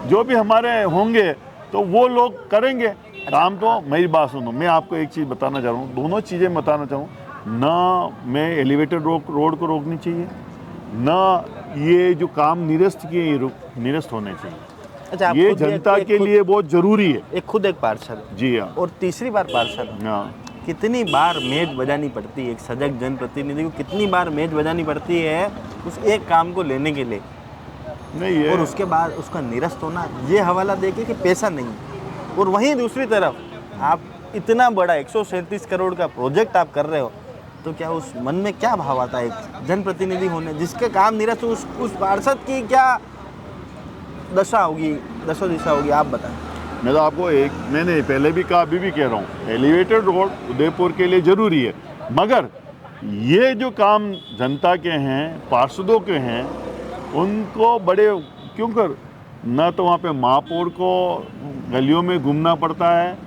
जो भी हमारे होंगे तो वो लोग करेंगे काम। तो मेरी बात सुनो, मैं आपको एक चीज़ बताना चाह रहा हूँ, दोनों चीज़ें बताना चाहूँ ना। मैं एलिवेटेड रोड को रोकनी चाहिए ना, ये जो काम निरस्त किए ये निरस्त होने चाहिए। अच्छा, आप ये खुद जनता के लिए बहुत जरूरी है। खुद एक पार्षद, जी हाँ, और तीसरी बार पार्षद, हाँ। कितनी बार मेज बजानी पड़ती है एक सजग जनप्रतिनिधि को? कितनी बार मेज बजानी पड़ती है उस एक काम को लेने के लिए, नहीं है, और उसके बाद उसका निरस्त होना, ये हवाला देके कि पैसा नहीं। और वहीं दूसरी तरफ आप इतना बड़ा 137 करोड़ का प्रोजेक्ट आप कर रहे हो, तो क्या उस मन में क्या भाव आता है एक जनप्रतिनिधि होने जिसके काम निरस्त हो, उस पार्षद की क्या दशा होगी, दिशा होगी, आप बताएं। मैं तो आपको मैंने पहले भी कहा, अभी भी कह रहा हूँ, एलिवेटेड रोड उदयपुर के लिए ज़रूरी है, मगर ये जो काम जनता के हैं, पार्षदों के हैं, उनको बड़े क्यों कर, न तो वहाँ पे महापौर को गलियों में घूमना पड़ता है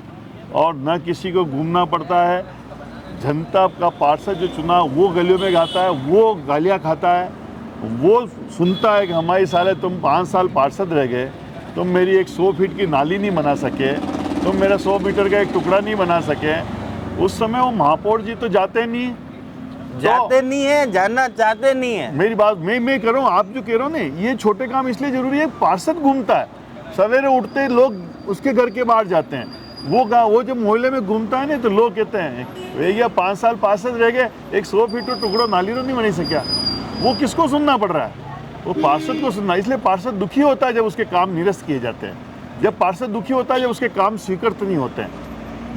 और न किसी को घूमना पड़ता है। जनता का पार्षद जो चुना वो गलियों में गाता है, वो गालियाँ खाता है, वो सुनता है कि हमारी साले तुम 5 साल पार्षद रह गए, तुम मेरी एक 100 फीट की नाली नहीं बना सके, तुम मेरा 100 मीटर का एक टुकड़ा नहीं बना सके। उस समय वो महापौर जी तो जाते नहीं है, जाना चाहते नहीं है। मेरी बात मैं कह रहा हूँ, आप जो कह रहे हो ना, ये छोटे काम इसलिए जरूरी है। पार्षद घूमता है, सवेरे उठते ही लोग उसके घर के बाहर जाते हैं, वो जब मोहल्ले में घूमता है ना, तो लोग कहते हैं भैया 5 साल पार्षद रह गए, एक 100 फीट का टुकड़ा नाली तो नहीं बनी सका। वो किसको सुनना पड़ रहा है? वो पार्षद को सुनना। इसलिए पार्षद दुखी होता है जब उसके काम निरस्त किए जाते हैं, जब पार्षद दुखी होता है जब उसके काम स्वीकृत नहीं होते हैं।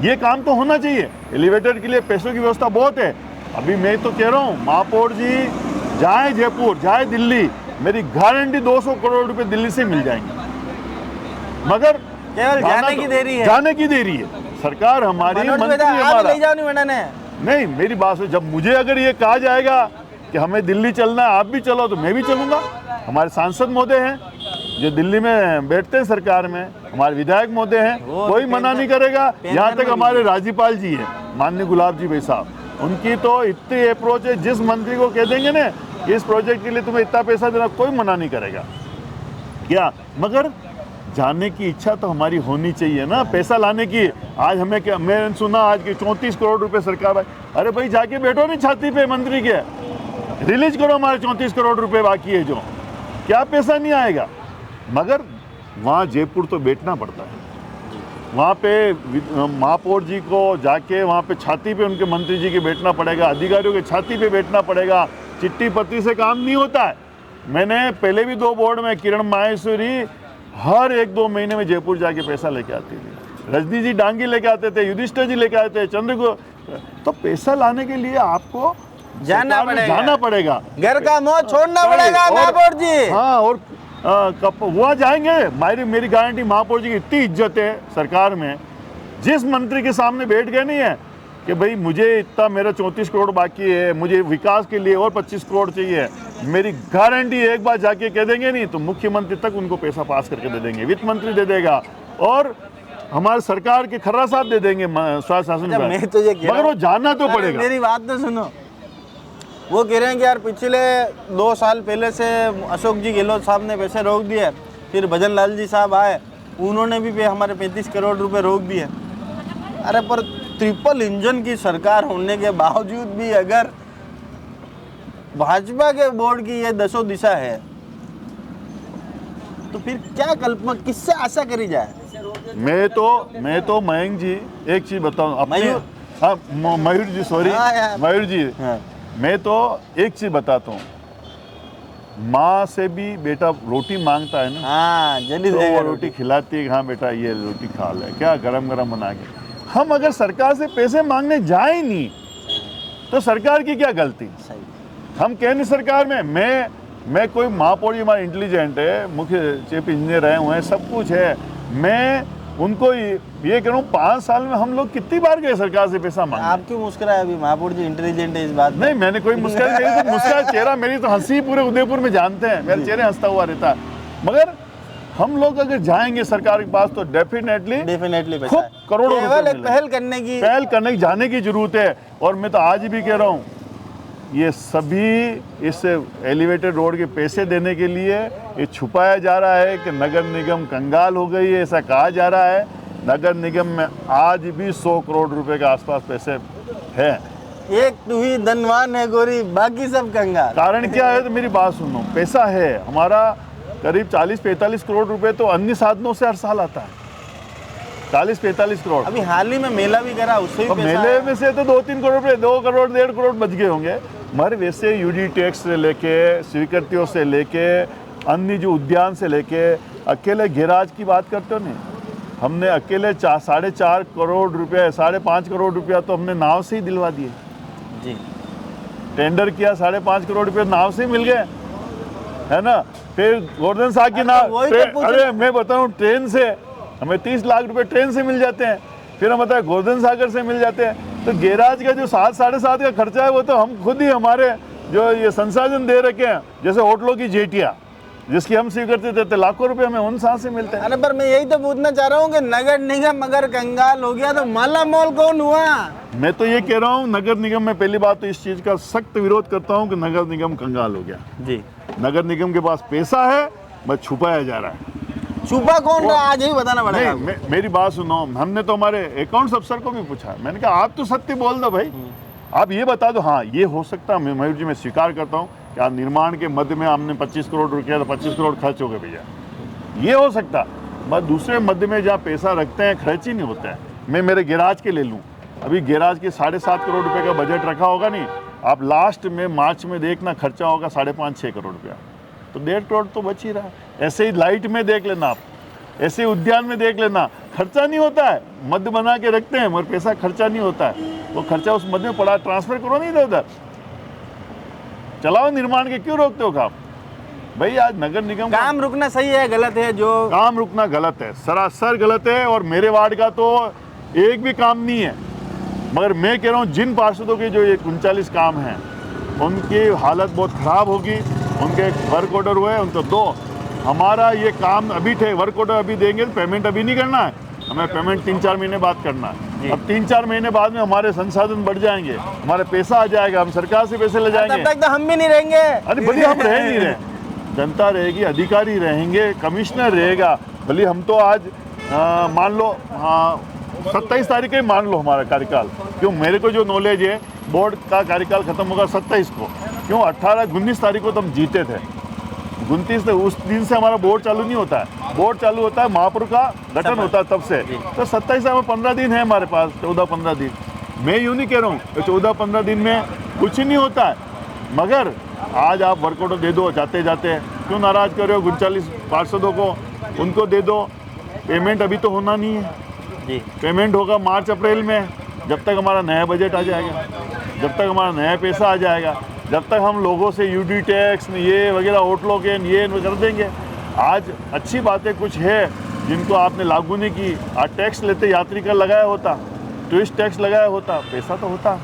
ये काम तो होना चाहिए। एलिवेटेड के लिए पैसों की व्यवस्था बहुत है। अभी मैं तो कह रहा हूँ, महापौर जी जाए जयपुर, जाए दिल्ली, मेरी गारंटी 200 करोड़ रुपए दिल्ली से मिल जाएंगे, मगर केवल जाने की देरी है। जाने की देरी है। सरकार हमारी, मंत्री हमारा। नहीं, मेरी बात है, जब मुझे अगर ये कहा जाएगा कि हमें दिल्ली चलना है, आप भी चलो, तो मैं भी चलूँगा। हमारे सांसद महोदय हैं जो दिल्ली में बैठते हैं सरकार में, हमारे विधायक महोदय हैं, कोई मना नहीं करेगा। यहाँ तक हमारे राज्यपाल जी हैं, माननीय गुलाब जी भाई साहब, उनकी तो इतनी अप्रोच है, जिस मंत्री को कह देंगे ना कि इस प्रोजेक्ट के लिए तुम्हें इतना पैसा देना, कोई मना नहीं करेगा क्या। मगर जाने की इच्छा तो हमारी होनी चाहिए ना, पैसा लाने की। आज हमें क्या, मैंने सुना आज के 34 करोड़ रुपए सरकार भाई, अरे भाई जाके बैठो नहीं छाती पे मंत्री के, रिलीज करो हमारे 34 करोड़ रुपए बाकी है जो, क्या पैसा नहीं आएगा। मगर वहाँ जयपुर तो बैठना पड़ता है, वहाँ पे महापौर जी को जाके वहाँ पे छाती पे उनके मंत्री जी के बैठना पड़ेगा, अधिकारियों के छाती पे बैठना पड़ेगा। चिट्ठी पत्री से काम नहीं होता है। मैंने पहले भी 2 बोर्ड में, किरण माहेश्वरी हर 1-2 महीने में जयपुर जाके पैसा लेके आती थी, रजनी जी डांगी लेके आते थे, युधिष्ठिर जी लेके आते थे, चंद्र को। तो पैसा लाने के लिए आपको जाना सरकार में पड़ेगा। जाना पड़ेगा, घर का मोह छोड़ना पड़ेगा और- महापौर जी। हाँ, और वहाँ जाएंगे। मेरी गारंटी, महापौर जी की इतनी इज्जत है सरकार में, जिस मंत्री के सामने बैठ गए नहीं है कि भाई मुझे इतना, मेरा 34 करोड़ बाकी है, मुझे विकास के लिए और 25 करोड़ चाहिए, मेरी गारंटी एक बार जाके कह देंगे नहीं तो मुख्यमंत्री तक उनको पैसा पास करके दे देंगे, वित्त मंत्री दे देगा और हमारे सरकार के खर्रा साहब दे देंगे स्वास्थ्य शासन अच्छा, विभाग। मैं तो ये कह रहा मगर वो हूँ- जाना तो अरे पड़ेगा। मेरी बात तो सुनो, वो कह रहे हैं कि यार पिछले 2 साल पहले से अशोक जी गहलोत साहब ने पैसे रोक दिए, फिर भजन लाल जी साहब आए, उन्होंने भी हमारे 35 करोड़ रुपए रोक दिए। अरे पर ट्रिपल इंजन की सरकार होने के बावजूद भी अगर भाजपा के बोर्ड की ये दसों दिशा है तो फिर क्या कल्पना, किससे आशा करी जाए? मैं तो मयंक जी एक चीज बताऊं अपने, मयूर। हाँ मयूर जी, सॉरी हाँ यार। मयूर जी, हाँ। मैं तो एक चीज बताता हूँ, माँ से भी बेटा रोटी मांगता है ना, हाँ जल्दी तो देगा वो रोटी खिलाती है, हाँ बेटा ये रोटी खा ले, क्या गरम गरम बना के। हम अगर सरकार से पैसे मांगने जाए नहीं तो सरकार की क्या गलती? सही। हम कह नहीं सरकार में, मैं कोई, महापौर जी हमारे इंटेलिजेंट है, मुख्य चीफ इंजीनियर रहे हुए हैं, सब कुछ है। मैं उनको ये कह रहा हूँ 5 साल में हम लोग कितनी बार गए सरकार से पैसा मांगने? आप क्यों मुस्कुराए? अभी महापौर जी इंटेलिजेंट है इस बात में। नहीं, मैंने कोई मुस्कुराई, मेरी तो मुस्कुरा चेहरा, मेरी तो हंसी पूरे उदयपुर में जानते हैं, मेरे चेहरे हंसता हुआ रहता है। मगर हम लोग अगर जाएंगे सरकार के पास तो डेफिनेटली पैसा खूब है। करोड़ों केवल रुपए एक मिलेंगे। पहल करने की, पहल करने की, जाने की जरूरत है। और मैं तो आज भी कह रहा हूँ, ये सभी इस एलिवेटेड रोड के पैसे देने के लिए ये छुपाया जा रहा है कि नगर निगम कंगाल हो गई है, ऐसा कहा जा रहा है। नगर निगम में आज भी 100 करोड़ रुपए के आसपास पैसे हैं। एक तू ही धनवान है गोरी, बाकी सब कंगाल। कारण क्या है? तो मेरी बात सुनो, पैसा है हमारा करीब 40-45 करोड़ रुपए तो अन्य साधनों से हर साल आता है, 40-45 करोड़। अभी हाल ही में मेला भी करा, उससे तो भी पैसा मेले है। में से तो 2-3 करोड़ रुपए, 2 करोड़ 1.5 करोड़ बच गए होंगे। मगर वैसे यूडी टैक्स से लेके, स्वीकृतियों से लेके, अन्य जो उद्यान से लेके, अकेले गैराज की बात करते हो नहीं, हमने अकेले 4.5 करोड़ रुपया, 5.5 करोड़ रुपया तो हमने नाव से ही दिलवा दिए। जी। टेंडर किया, 5.5 करोड़ रुपये नाव से ही मिल गए, है ना। फिर गोवर्धन साहब की नाव, वही तो पूछ- अरे मैं बताऊं, ट्रेन से हमें 30 लाख रुपए ट्रेन से मिल जाते हैं। फिर हम बताए गोवर्धन सागर से मिल जाते हैं। तो गैराज का जो 7-7.5 का खर्चा है वो तो हम खुद ही, हमारे जो ये संसाधन दे रखे हैं, जैसे होटलों की जेटियाँ जिसकी हम स्वीकृति देते, लाखों रुपए हमें उन साथ से मिलते हैं। अरे पर मैं यही तो पूछना चाह रहा हूँ कि नगर निगम अगर कंगाल हो गया तो माला मोल कौन हुआ? मैं तो ये कह रहा हूँ, नगर निगम में पहली बात तो इस चीज़ का सख्त विरोध करता हूँ कि नगर निगम कंगाल हो गया। जी। नगर निगम के पास पैसा है, बस छुपाया जा रहा है। छुपा कौन रहा, आज ही बताना पड़ेगा। नहीं, मेरी बात सुनो, हमने तो हमारे अकाउंट्स अफसर को भी पूछा, मैंने कहा आप तो सत्य बोल दो भाई, आप ये बता दो। हाँ, ये हो सकता है, मयूर जी मैं स्वीकार करता हूँ कि निर्माण के मध्य में हमने 25 करोड़ रुपया तो 25 करोड़ खर्च हो गए भैया, ये हो सकता। बस दूसरे मध्य में जहाँ पैसा रखते हैं खर्च ही नहीं होता है। मैं मेरे गैराज के ले लूँ, अभी गैराज के 7.5 करोड़ रुपये का बजट रखा होगा नहीं, आप लास्ट में मार्च में देखना खर्चा होगा 5.5-6 करोड़ रुपया, तो 1.5 करोड़ तो बच ही रहा है। ऐसे ही लाइट में देख लेना आप, ऐसे ही उद्यान में देख लेना, खर्चा नहीं होता है, मध्य बना के रखते हैं मगर पैसा खर्चा नहीं होता है। वो खर्चा उस मध्य में पड़ा, ट्रांसफर करो नहीं दो उधर, चलाओ निर्माण के, क्यों रोकते हो काम भाई? आज नगर निगम काम रुकना सही है गलत है? जो काम रुकना गलत है, सरासर गलत है। और मेरे वार्ड का तो एक भी काम नहीं है, मगर मैं कह रहा हूँ जिन पार्षदों के जो ये 39 काम हैं उनकी हालत बहुत ख़राब होगी। उनके वर्क ऑर्डर हुए, उनको दो। हमारा ये काम अभी थे, वर्क ऑर्डर अभी देंगे, पेमेंट अभी नहीं करना है, हमें पेमेंट 3-4 महीने बाद करना है। अब 3-4 महीने बाद में हमारे संसाधन बढ़ जाएंगे, हमारे पैसा आ जाएगा, हम सरकार से पैसे ले जाएंगे। तब तक तो हम भी नहीं रहेंगे। अरे भले हम रह नहीं रहे, जनता रहेगी, अधिकारी रहेंगे, कमिश्नर रहेगा। भले हम तो आज मान लो 27 तारीख ही मान लो हमारा कार्यकाल, क्यों मेरे को जो नॉलेज है बोर्ड का कार्यकाल खत्म होगा 27 को, क्यों 19 तारीख को तो हम जीते थे, 29 उस दिन से हमारा बोर्ड चालू नहीं होता है। बोर्ड चालू होता है महापुर का गठन होता है तब से, तो 27 में 15 दिन है हमारे पास, 14-15 दिन। मैं यूँ नहीं कह रहा हूँ तो 14-15 दिन में कुछ नहीं होता है, मगर आज आप वर्क ऑर्डर दे दो जाते जाते, क्यों नाराज कर रहे हो 39 पार्षदों को? उनको दे दो। पेमेंट अभी तो होना नहीं है जी। पेमेंट होगा मार्च अप्रैल में, जब तक हमारा नया बजट आ जाएगा। जब तक हमारा नया पैसा आ जाएगा, जब तक हम लोगों से यूडी टैक्स ये वगैरह होटलों के ये कर देंगे। आज अच्छी बातें कुछ है जिनको आपने लागू नहीं की। आज टैक्स लेते यात्री का लगाया होता, टूरिस्ट टैक्स लगाया होता, पैसा तो होता।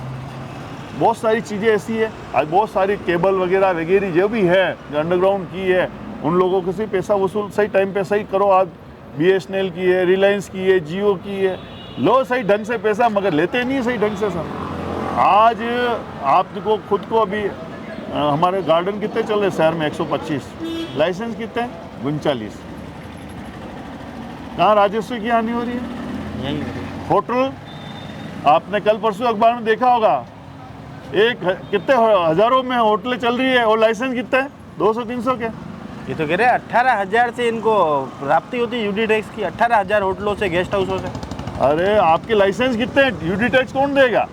बहुत सारी चीज़ें ऐसी है, आज बहुत सारी केबल वगैरह वगैरह जो भी है जो अंडरग्राउंड की है, उन लोगों को से पैसा वसूल सही टाइम पे सही करो। आज BSNL की है, रिलायंस की है, जियो की है, लो सही ढंग से पैसा, मगर लेते नहीं सही ढंग से सर। आज आपको खुद को अभी हमारे गार्डन कितने चल रहे शहर में 125, लाइसेंस कितने 39। कहाँ राजस्व की हानि हो रही है? यही होटल आपने कल परसों अखबार में देखा होगा, कितने हजारों में होटलें चल रही है और लाइसेंस कितने 200-300 के। ये तो कह रहे 18,000 से इनको प्राप्ति होती है यूडी टैक्स की, 18,000 होटलों से, गेस्ट हाउसों से। अरे आपके लाइसेंस कितने हैं? यूडी टैक्स कौन देगा?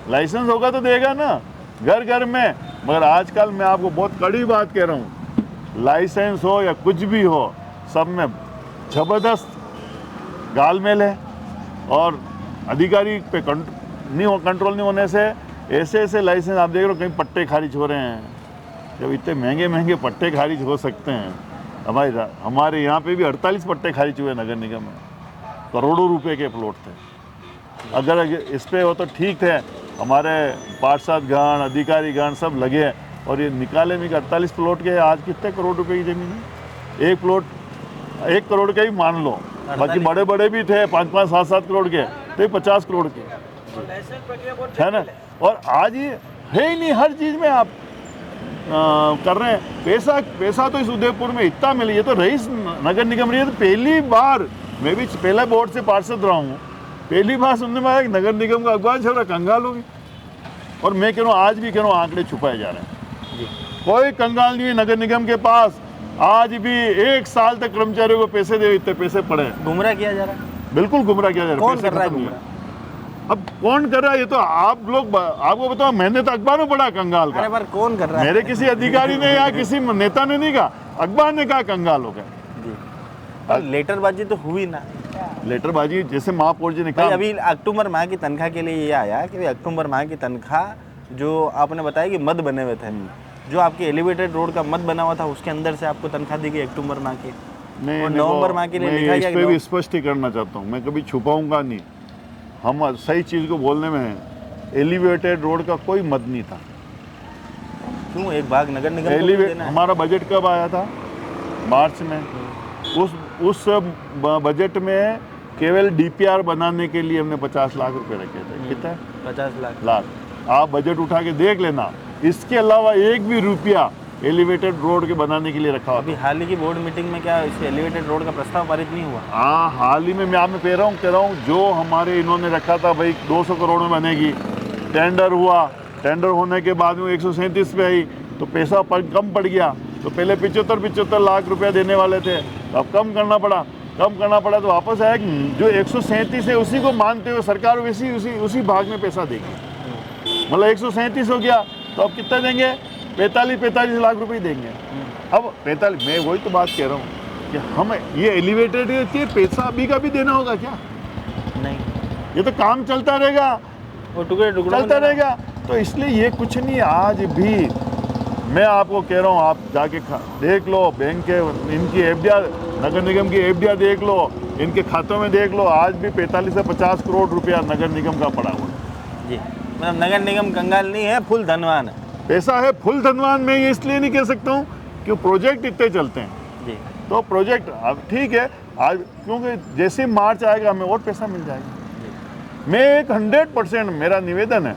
लाइसेंस होगा तो देगा ना, घर घर में। मगर आजकल मैं आपको बहुत कड़ी बात कह रहा हूँ, लाइसेंस हो या कुछ भी हो, सब में ज़बरदस्त गालमेल है। और अधिकारी पे कंट्रोल नहीं होने से ऐसे ऐसे लाइसेंस आप देख रहे हो, कहीं पट्टे खारिज हो रहे हैं। जब इतने महंगे महंगे पट्टे खारिज हो सकते हैं, हमारे यहाँ पे भी 48 पट्टे खारिज हुए नगर निगम में, करोड़ों रुपए के प्लॉट थे। अगर इस पे हो तो ठीक थे, हमारे पार्षदगण अधिकारीगण सब लगे और ये निकाले में 48 प्लॉट के आज कितने करोड़ रुपए की ज़मीन है? एक प्लॉट 1 करोड़ का ही मान लो, बाकी बड़े बड़े भी थे 5-5, 7-7 करोड़ के, तो 50 करोड़ के है ना। और आज ये है ही नहीं, हर चीज़ में आप कर रहे हैं। पैसा तो इस उदयपुर में इतना मिले। ये तो रईस नगर निगम रही है, तो पहली बार, मैं भी पहला बोर्ड से पार्षद रहा हूँ, पहली बार सुनने में आया कि नगर निगम का अखबार चल रहा, कंगाल होगी। और मैं कह रहा हूँ, आज भी कह रहा हूँ, आंकड़े छुपाए जा रहे हैं। कोई कंगाल नहीं है नगर निगम के पास। आज भी 1 साल तक कर्मचारियों को पैसे दे, इतने पैसे पड़े हैं। गुमराह किया जा रहा है, बिल्कुल गुमराह किया जा रहा है। कौन कर रहा है गुमराह? अब कौन कर रहा है ये तो आप लोग, आपको बताओ, मैंने तो अखबार में पढ़ा कंगाल का। अरे पर कौन कर रहा है? मेरे किसी अधिकारी ने या किसी नेता ने नहीं कहा, अखबार ने कहा कंगाल हो गए। जी, पर लेटरबाजी तो हुई ना। लेटरबाजी जैसे महापौर जी ने भाई कहा, अभी अक्टूबर माह की तनख्वाह के लिए ये आया कि अक्टूबर माह की तनख्वाह जो आपने बताया कि मद बने हुए थे, जो आपके एलिवेटेड रोड का मद बना हुआ था, उसके अंदर से आपको तनख्वाह दी गई अक्टूबर माह की। और नवंबर माह के लिए लिखा मैं गया इस पे भी स्पष्ट ही करना चाहता हूँ, मैं कभी छुपाऊंगा नहीं, हम सही चीज़ को बोलने में हैं। एलिवेटेड रोड का कोई मद नहीं था। क्यों? एक भाग नगर निगम को भी देना है। हमारा बजट कब आया था? मार्च में। उस बजट में केवल DPR बनाने के लिए हमने 50 लाख रुपए रखे थे। कितना? 50 लाख। आप बजट उठा के देख लेना, इसके अलावा एक भी रुपया एलिवेटेड रोड के बनाने के लिए रखा हुआ। अभी हाल ही की बोर्ड मीटिंग में क्या इस एलिवेटेड रोड का प्रस्ताव पारित नहीं हुआ? हाँ, हाल ही में मैं आपने कह रहा हूँ जो हमारे इन्होंने रखा था भाई 200 करोड़ में बनेगी, टेंडर हुआ, टेंडर होने के बाद में 137 पे आई, तो पैसा कम पड़ गया। तो पहले 75 लाख रुपया देने वाले थे, अब कम करना पड़ा तो वापस आया कि जो 137 है उसी को मानते हुए सरकार उसी भाग में पैसा देगी। मतलब 137 हो गया, तो अब कितना देंगे? 45 लाख रुपए देंगे। अब 45, मैं वही तो बात कह रहा हूँ कि हम ये एलिवेटेड के पैसा अभी का भी देना होगा क्या? नहीं, ये तो काम चलता रहेगा, वो टुकड़े चलता रहेगा। तो इसलिए ये कुछ नहीं। आज भी मैं आपको कह रहा हूँ, आप जाके देख लो, बैंक के इनकी FDR, नगर निगम की FDR देख लो, इनके खातों में देख लो, आज भी 45 से 50 करोड़ रुपया नगर निगम का पड़ा हुआ जी। मतलब नगर निगम कंगाल नहीं है, फुल धनवान है। पैसा है फुल धनवान। में ये इसलिए नहीं कह सकता हूँ कि प्रोजेक्ट इतने चलते हैं जी। तो प्रोजेक्ट अब ठीक है आज, क्योंकि जैसे मार्च आएगा हमें और पैसा मिल जाएगा। मैं एक 100% मेरा निवेदन है,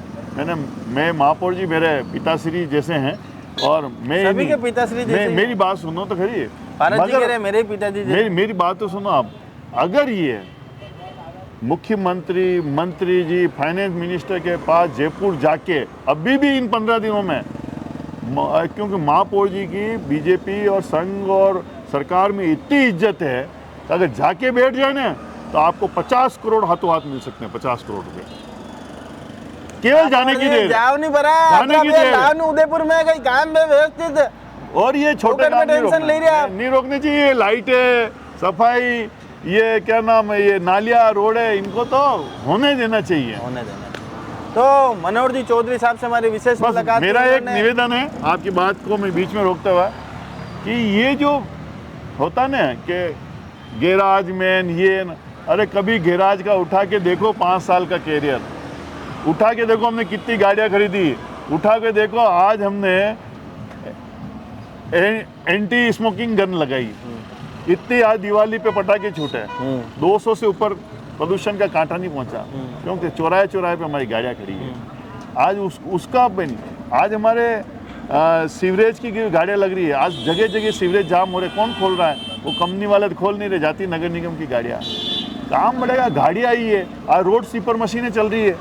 मैं महापौर जी मेरे पिताश्री जैसे हैं, और मैं सभी के पिताश्री जैसे ही मेरी बात सुनो तो खरी, पारस जी कह रहे हैं मेरे पिताजी जैसे। मेरी बात तो सुनो आप। अगर ये मुख्यमंत्री, मंत्री जी, फाइनेंस मिनिस्टर के पास जयपुर जाके अभी भी इन 15 दिनों में, क्योंकि महापौर जी की बीजेपी और संघ और सरकार में इतनी इज्जत है, तो अगर जाके बैठ जाए ना तो आपको 50 करोड़ हाथों हाथ मिल सकते हैं। 50 करोड़ रुपए केवल जाने की देर, जाओ नहीं बरा, जाने की देर। उदयपुर में कहीं काम में व्यवस्थित, और ये छोटे काम नहीं रोकने चाहिए। लाइटें, सफाई, ये क्या नाम है, ये नालियाँ, रोड है, इनको तो होने देना चाहिए। तो मनोहर जी चौधरी साहब से हमारी विशेष बस मुलाकात मेरा हुई, एक उन्होंने- निवेदन है आपकी बात को मैं बीच में रोकता हुआ कि ये जो होता ना कि गैराज मैन ये न, अरे कभी गैराज का उठा के देखो 5 साल का कैरियर, उठा के देखो हमने कितनी गाड़ियां खरीदी, उठा के देखो आज हमने एंटी स्मोकिंग गन लगाई, इतनी आज दिवाली पे पटाखे छूटे, 200 से ऊपर प्रदूषण का कांटा नहीं पहुंचा, क्योंकि चौराहे चौराहे पे हमारी गाड़ियां खड़ी है। आज उसका नहीं, आज हमारे सीवरेज की गाड़ियां लग रही है, आज जगह जगह सीवरेज जाम हो रहे, कौन खोल रहा है? वो कंपनी वाले तो खोल नहीं रहे, जाती नगर निगम की गाड़ियां। काम बढ़ेगा, गाड़ियां आई है, आज रोड स्वीपर मशीनें चल रही है,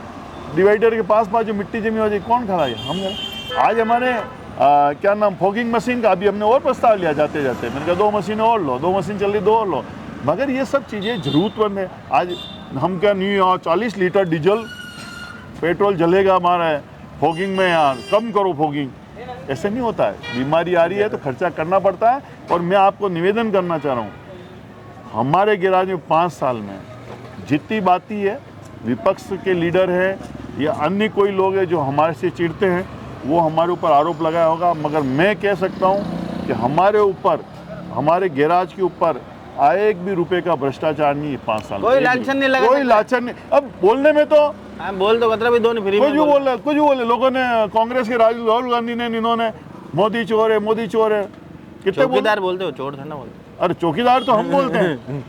डिवाइडर के पास जो मिट्टी जमी हो जाए कौन खड़ा है? हम आज हमारे क्या नाम फॉगिंग मशीन का अभी हमने और प्रस्ताव लिया जाते जाते, मैंने कहा 2 मशीनें और लो, 2 मशीन चल रही 2 और लो, मगर ये सब चीज़ें ज़रूरतमंद है। आज हम क्या नहीं यार 40 लीटर डीजल पेट्रोल जलेगा हमारा फॉगिंग में, यार कम करो फॉगिंग, ऐसे नहीं होता है। बीमारी आ रही है तो खर्चा करना पड़ता है। और मैं आपको निवेदन करना चाह रहा हूँ, हमारे गैराज में 5 साल में जितनी बातें है, विपक्ष के लीडर हैं या अन्य कोई लोग हैं जो हमारे से चिढ़ते हैं, वो हमारे ऊपर आरोप लगाया होगा, मगर मैं कह सकता हूँ कि हमारे ऊपर, हमारे गैराज के ऊपर एक भी रुपए का भ्रष्टाचार नहीं है 5 साल में। कोई लांछन नहीं लगा, कोई लांछन नहीं। अब बोलने में तो हाँ, बोल दो खतरा भी दो नहीं, फ्री कुछ में भी बोल। बोल रहे, कुछ भी बोले। लोगों ने कांग्रेस के राहुल गांधी ने इन्होंने मोदी चोर है, मोदी चोर है, कितने चौकीदार बोलते हो, चोर था ना बोलते। अरे चौकीदार तो हम बोलते हैं,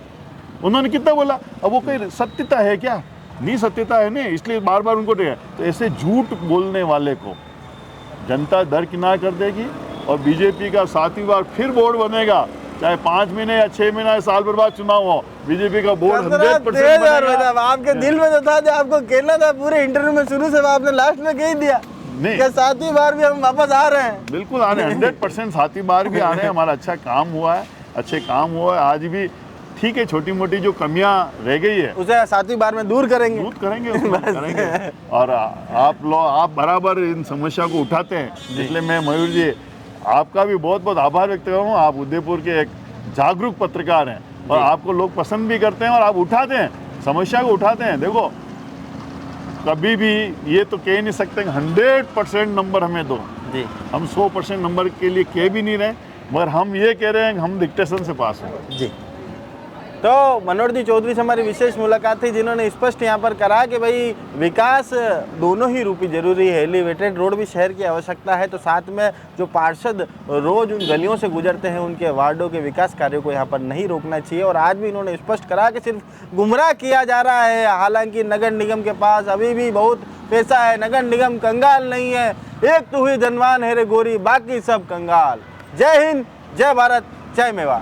उन्होंने कितना बोला। अब वो कोई सत्यता है क्या? नहीं सत्यता है नहीं, इसलिए बार बार उनको दिया। तो ऐसे झूठ बोलने वाले को जनता दरकिनार कर देगी और बीजेपी का 7वीं बार फिर बोर्ड बनेगा, चाहे 5 महीने या 6 महीने या साल भर बाद चुनाव हो, बीजेपी का बोर्ड 100% बनेगा। आपके दिल में जो था, जो आपको कहना था पूरे इंटरव्यू में शुरू से, आपने लास्ट में कह दिया नहीं, कि 7वीं बार भी हम वापस आ रहे हैं। बिल्कुल आ रहे हैं, 100% 7वीं बार भी आ रहे हैं। हमारा अच्छा काम हुआ है, अच्छे काम हुआ है। आज भी ठीक है, छोटी मोटी जो कमियां रह गई है उसे 7वीं बार में दूर करेंगे। दूर करेंगे, उसको करेंगे। और आप बराबर इन समस्या को उठाते हैं, इसलिए मैं मयूर जी आपका भी बहुत बहुत आभार व्यक्त करूँ। आप उदयपुर के एक जागरूक पत्रकार हैं और आपको लोग पसंद भी करते हैं और आप उठाते हैं, समस्या को उठाते हैं। देखो कभी भी ये तो कह नहीं सकते 100% नंबर हमें दो जी, हम 100% नंबर के लिए कह भी नहीं रहे, मगर हम ये कह रहे हैं कि हम डिक्टेशन से पास हैं। जी। तो मनोहर जी चौधरी से हमारी विशेष मुलाकात थी, जिन्होंने स्पष्ट यहाँ पर कहा कि भाई विकास दोनों ही रूपी जरूरी है। एलिवेटेड रोड भी शहर की आवश्यकता है, तो साथ में जो पार्षद रोज उन गलियों से गुजरते हैं, उनके वार्डों के विकास कार्यों को यहाँ पर नहीं रोकना चाहिए। और आज भी इन्होंने स्पष्ट करा कि सिर्फ गुमराह किया जा रहा है। हालांकि नगर निगम के पास अभी भी बहुत पैसा है, नगर निगम कंगाल नहीं है। एक तो हुई धनवान है रे गोरी, बाकी सब कंगाल। जय हिंद, जय भारत, जय मेवाड़।